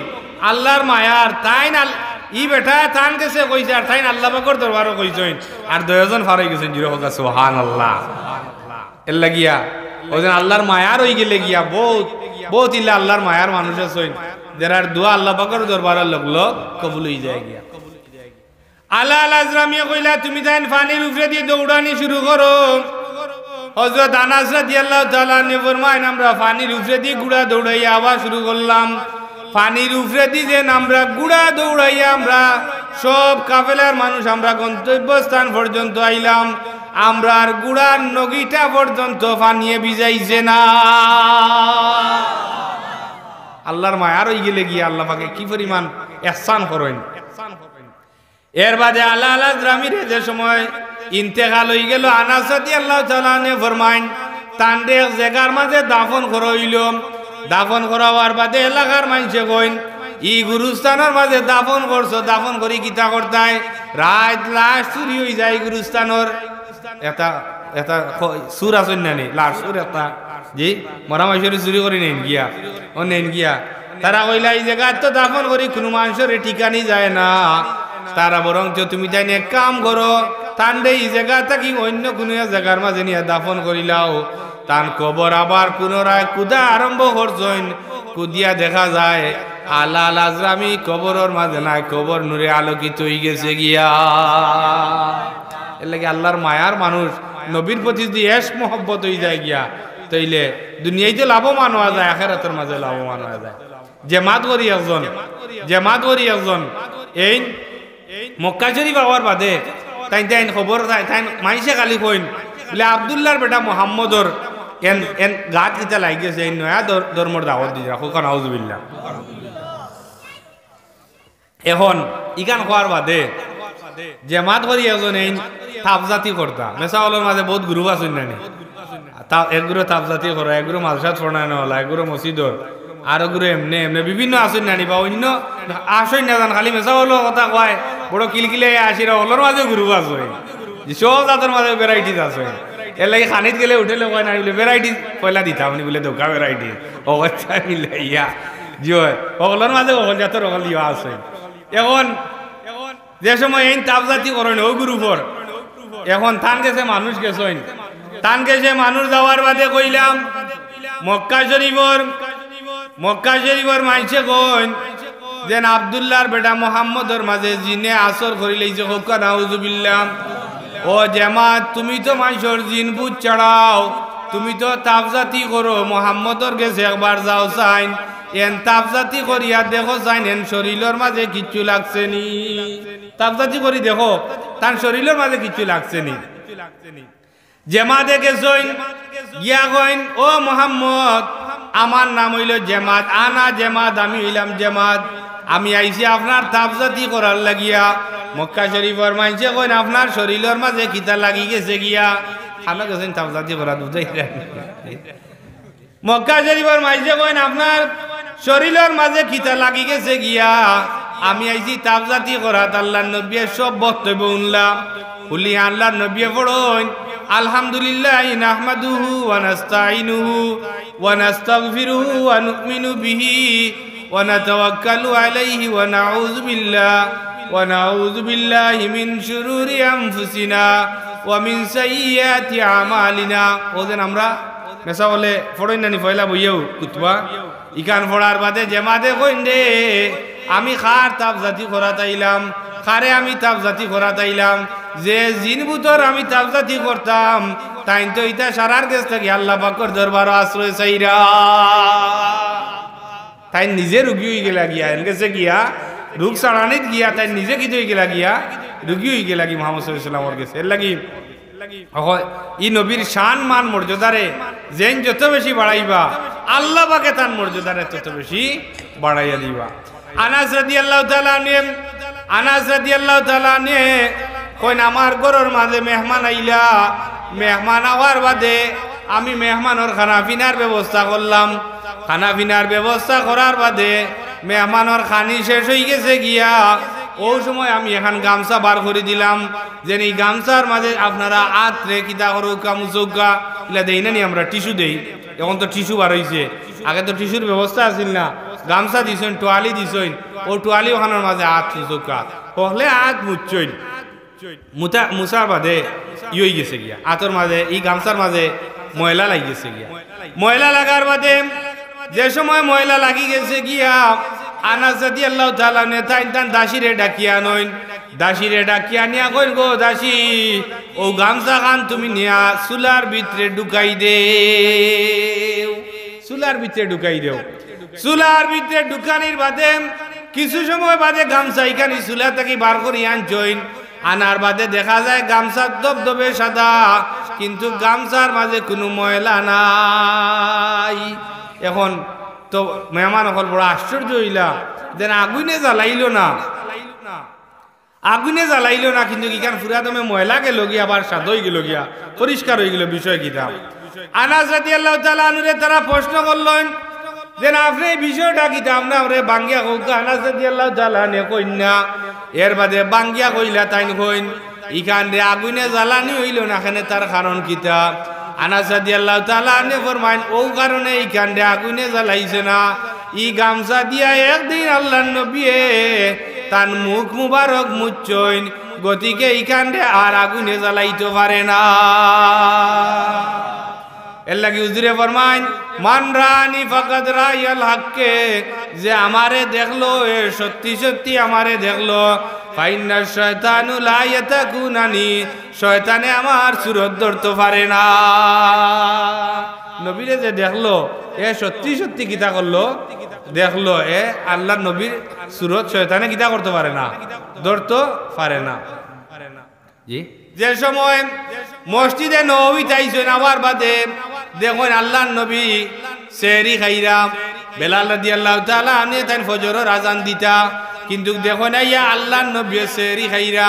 আল্লাহর মায়ার তাই না ই বেটা তান গেছে কইছে আর তাই আল্লাহ পাকের দরবারও কইছেন আর দুইজন ফার হয়ে গেছেন জিরো হোক সুবহানাল্লাহ এর লাগিয়া ওজন আল্লাহর মায়ার হই গেলে গিয়া বহুত ইল্লা আল্লাহর মায়ার মানুষ আছেন যারা দোয়া আল্লাহ পাকের দরবারের লগলো কবুল হই যায় গিয়া আল্লাহ আজরামিয়া কইলা তুমি তাই পানির উপরে দিয়ে দৌড়ানি শুরু করো হযরত আনাস রাদিয়াল্লাহু তাআলা আনহু ফরমায়েন আমরা পানির উপরে দিয়ে গুড়া দৌড়াইয়া আবার শুরু করলাম পানির উপরে দিয়ে আমরা গুড়া দৌড়াইয়া আমরা সব কাফেলার মানুষ আমরা গন্তব্য স্থান পর্যন্ত আইলাম আমরা আর গুড়ার নগিটা পর্যন্ত পানিয়ে ভিজাইছে না আল্লাহর মায়ার হই গেলে গিয়ে আল্লাহ পাকে কি পরিমাণ ইহসান করেন এর বাদে আল্লাহ আজরামির যে সময় ইন্তেকাল হয়ে গেল আনাস রাদিয়াল্লাহু তাআলা আনহু ফরমায়েন তান্ডে এক জায়গার মাঝে দাফন করা হইল দাফন করাবার বাদে এলাকার মানুষে কইন ই গুরুস্থানের মাঝে দাফন করছো দাফন করি কিতা করতায় রাত লাশ চুরি হয়ে যায় গুরুস্থানের এটা সুর আসেন না নি লাশ সুর একটা জি মরা মানুষের চুরি করে নেন গিয়া তারা কইলা এই জায়গা তো দাফন করি কোনো মানুষের ঠিকানি যায় না তারা বরং তুমি তাই এক কাম করো তান্ডে এই জায়গা থাকি অন্য কোনো জায়গার মাঝে নিয়ে দাফন করিলাও তান কবর আবার পুনরায় কুদা আরম্ভ করছেন কুদিয়া দেখা যায় আল্লাহ আজরামি কবরের মাঝে নাই কবর নূরে আলোকিত হয়ে গেছে গিয়া এর লাগে আল্লাহর মায়ার মানুষ নবীর প্রতি যদি এশ মোহব্বত হয়ে যায় গিয়া তাইলে দুনিয়াতে লাভবান হওয়া যায় আখিরাতের মাঝে লাভবান হওয়া যায় জামাত করি একজন এই মক্কা শরীফ আওয়ার বাদে তাই খবর তাই মাইসে খালি কইন বলে আব্দুল্লাহর বেটা মোহাম্মদর এন এন গাত কিতা লাগি গেছে এই নয়া ধর্মর দাওয়াত দিয়ে রাখো কারণ আউযুবিল্লাহ। এখন ইকান খোয়ার বাদে জামাত করি একজন এই তাপজাতি করতা মেসাওয়ালের মাঝে বহুত গ্রুপ আছেন না একগুলো তাপজাতি করা একগুলো মাদ্রাসাত পড়ানো হলা একগুলো মসজিদর আর ওগুলো এমনি এমনি বিভিন্ন আসেন নানি বা অন্য আসেন না জান খালি মেসাওয়ালের কথা কয় বড় কিলকিলে আসিরা ওলোর মাঝে গ্রুপ আছে সব জাতের মাঝে ভ্যারাইটিস আছে এর লাগে খানিত গেলে উঠেলে কয় না বলে ভ্যারাইটি পয়লা দিতাম উনি বলে দোকা ভ্যারাইটি অবস্থা মিলে ইয়া জি হয় ওগুলোর মাঝে ওগুল জাতের ওগুল ইয়া আছে। এখন যে সময় এই তাপজাতি করেন ও গ্রুপর এখন থান গেছে মানুষ গেছেন তান গেছে মানুষ যাওয়ার বাদে কইলাম মক্কা শরীফর মাইছে কইন যেন আব্দুল্লাহর বেটা মোহাম্মদর মাঝে জিনে আসর করি লাইছে হোক নাউজুবিল্লাহ। ও জামাত তুমি তো মাইশর জিন বুঝ চড়াও তুমি তো তাপজাতি করো মোহাম্মদর গেছে একবার যাও চাইন এন তাপজাতি করিয়া দেখো চাইন এন শরীরের মাঝে কিচ্ছু লাগছে নি তাপজাতি করি দেখো তার শরীরের মাঝে কিচ্ছু লাগছে নি। জামাতে গেছইন গিয়া কইন ও মোহাম্মদ আমার নাম হইল জামাত আনা জামাত আমি হইলাম জামাত আমি আইছি আপনার তাপজাতি করার লাগিয়া। মক্কা শরীফর মাইছে কইন আপনার শরীরের মাঝে কিতা লাগি গেছে গিয়া খানা গেছেন তাপজাতি করা বুঝাই মক্কা শরীফর মাইছে কইন আপনার শরীরের মাঝে কিতা লাগি গেছে গিয়া আমি আইছি তাপজাতি করা আল্লাহর নবী সব বক্তব্য শুনলাম বলি আল্লাহর নবী পড়ইন আলহামদুলিল্লাহ নাহমাদুহু ওয়া নাস্তাইনুহু ওয়া নাস্তাগফিরুহু ওয়া নুমিনু বিহি ওয়া নাতাওয়াক্কালু আলাইহি ওয়া নাউযু বিল্লাহি মিন শুরুরি আনফুসিনা ওয়া মিন সাইয়্যাতি আমালিনা। ওদেন আমরা মেসা বলে ফড়ই নানি ফয়লা বইয়াও কুতবা ইকান ফড়ার বাদে জামাতে কইন দে আমি খার তাপজাতি করা তাইলাম খারে আমি তাপজাতি করা তাইলাম যে জিন বুতর আমি তাপজাতি করতাম তাই তো ইটা সারার গেছ থাকি আল্লাহ পাকর দরবার আশ্রয় চাইরা তাই নিজে রুগী হয়ে গেলা গিয়া এর গেছে গিয়া রোগ সারানিত গিয়া তাই নিজে কি হয়ে গেলা গিয়া রুগী হয়ে গেলা গি মুহাম্মদ সাল্লাল্লাহু আলাইহি ওয়াসাল্লামের গেছে এর লাগি ই নবীর শান মান মর্যাদারে যেন যত বেশি বাড়াইবা আল্লাহ পাকে তার মর্যাদারে তত বেশি বাড়াইয়া দিবা। আনাস রাদিয়াল্লাহু তাআলা নে কইন আমার ঘরের মাঝে মেহমান আইলা মেহমান আওয়ার বাদে আমি মেহমানের খানা পিনার ব্যবস্থা করলাম খানা পিনার ব্যবস্থা করার বাদে মেহমানের খানি শেষ হয়ে গেছে গিয়া ও সময় আমি এখন গামছা বার করে দিলাম যে এই গামছার মাঝে আপনারা আত্রে কিতা করুকা মুচৌকা এগুলা দেই না নি আমরা টিস্যু দেই এখন তো টিস্যু বার হয়েছে আগে তো টিস্যুর ব্যবস্থা আছিল না গামছা দিছেন টোয়ালি দিছেন ও টোয়ালি ওখানের মাঝে আত মুচৌকা পহলে আত মুচইন মুছার বাদে ই হয়ে গেছে গিয়া আতর মাঝে এই গামছার মাঝে ময়লা লাগি গেছে গিয়া ময়লা লাগার বাদে যে সময় ময়লা লাগি গেছে গিয়া আনাস রাদিয়াল্লাহু তাআলা নে তাইন দাসিরে ডাকিয়া নইন দাসিরে ডাকিয়া নিয়া কইন গো দাসী ও গামছা খান তুমি নিয়া চুলার ভিতরে ঢুকাই দে চুলার ভিতরে ঢুকাই দেও চুলার ভিতরে ঢুকানির বাদে কিছু সময় বাদে গামছা এখানে চুলা থেকে বার করি আনছইন আনার বাদে দেখা যায় গামছার দবদবে সাদা কিন্তু গামছার মাঝে কোনো ময়লা নাই। এখন তো মেহমান হল বড় আশ্চর্য হইলা যেন আগুনে জ্বালাইলো না কিন্তু ইখান ফুরা দমে ময়লা গেল গিয়া আবার সাদ হয়ে গেল গিয়া পরিষ্কার হয়ে গেল বিষয় কিতা। আনাস রাদিয়াল্লাহু তাআলা আনহুরে তারা প্রশ্ন করলেন যে আপনি এই বিষয়টা কিতা আমরা ওরে বাঙ্গিয়া কইকা আনাস রাদিয়াল্লাহু তাআলা নে কইনা এর বাদে বাঙ্গিয়া কইলা তাইন কইন ইখান রে আগুনে জ্বালানি হইল না এখানে তার কারণ কিতা। আনাস রাদিয়াল্লাহু তাআলা নে ফরমাইন ও কারণে ইখান রে আগুনে জ্বালাইছে না ই গামছা দিয়া একদিন আল্লাহর নবী তার মুখ মুবারক মুচ্ছইন গতিকে ইখান রে আর আগুনে জ্বালাইতে পারে না। এর লাগি হুজুরে ফরমাইন মান রানি ফাকাদ রায়াল হককে যে আমারে দেখলো এ সত্যি সত্যি আমারে দেখলো ফাইন্না শয়তানু লা ইয়াতাকুনানি শয়তানে আমার সুরত ধরতে পারে না। নবীরে যে দেখলো এ সত্যি সত্যি কিতা করলো দেখলো এ আল্লাহ নবীর সুরত শয়তানে কিতা করতে পারে না ধরতে পারে না জি যে সময় মসজিদে নববী তাইছেন আবার বাদে দেখুন আল্লাহর নবী সেহরি খাইরা বেলাল রাদিয়াল্লাহু তাআলা আনে তাই ফজরের আজান দিতা কিন্তু দেখুন ইয়া আল্লাহর নবী সেহরি খাইরা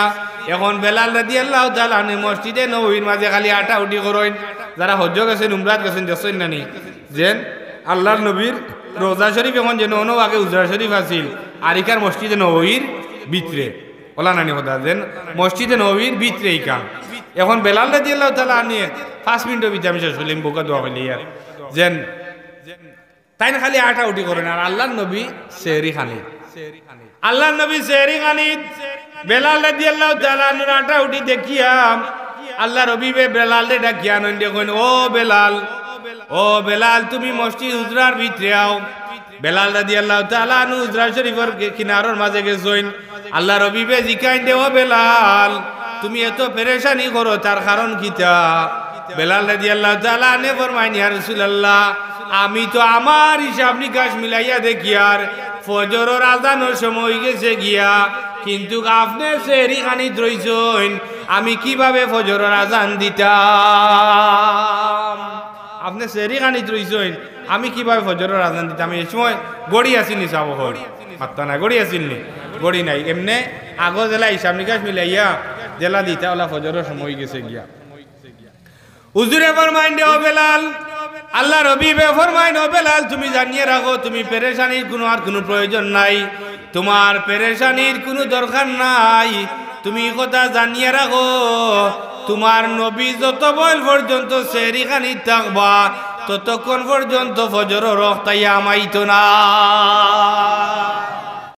এখন বেলাল রাদিয়াল্লাহু তাআলা আনে মসজিদে নববীর মাঝে খালি আটা উঠি করেন যারা হজ্জ গেছেন উমরাত গেছেন দেখছেন নানি যেন আল্লাহর নবীর রোজা শরীফ এখন যেন অন্য আগে উজরা শরীফ আছিল আরিকার মসজিদে নববীর ভিতরে ওলা নানি কথা যেন মসজিদে নববীর ভিতরে এই কাম এখন বেলাল রাদিয়াল্লাহু তাআলা আনে 5 মিনিটের ভিতরে আমি শেষ হইলাম বোকা দোয়া হইলি আর যেন তাই না খালি আটা উঠি করেন আর আল্লাহর নবী সেহরি খানি আল্লাহর নবী সেহরি খানি বেলাল রাদিয়াল্লাহু তাআলা আনর আটা উঠি দেখিয়া আল্লাহ রবিবে বেলালে ডাকিয়া নন দেখুন ও বেলাল তুমি মসজিদ উজরার ভিতরে আও বেলাল রাদিয়াল্লাহু তাআলা আনহু উজরা শরীফের কিনারর মাঝে গেছইন আল্লাহ রবিবে জিকাইন দেও বেলাল তুমি এত পেরেশানি করো তার কারণ কিতা বেলাল রাদিয়াল্লাহু তাআলা আনহু ফরমাইন ইয়া রাসূলুল্লাহ আমি তো আমার হিসাব নিকাশ মিলাইয়া দেখি আর ফজরের আজানের সময় গেছে গিয়া কিন্তু আপনি সেহরি খানি রইছেন আমি কিভাবে ফজরের আজান দিতাম আপনি সেহরি খানি রইছেন আমি কিভাবে ফজরের আজান দিতাম এই সময় গড়ি আসিনি চাব হল মাত্তা না গড়ি আসিনি গড়ি নাই এমনি আগো জেলা হিসাব নিকাশ মিলাইয়া জেলা দিতা ওলা ফজরের সময় গেছে গিয়া হুজুরে ফরমাইন দে ও বেলাল আল্লাহ রবিবে ফরমাইন ও বেলাল তুমি জানিয়ে রাখো তুমি পেরেশানির কোনো প্রয়োজন নাই তোমার পেরেশানির কোনো দরকার নাই তুমি কথা জানিয়ে রাখো তোমার নবী যতক্ষণ পর্যন্ত সেহরি খানি থাকবা ততক্ষণ পর্যন্ত ফজরের রক্ত আমাইতো না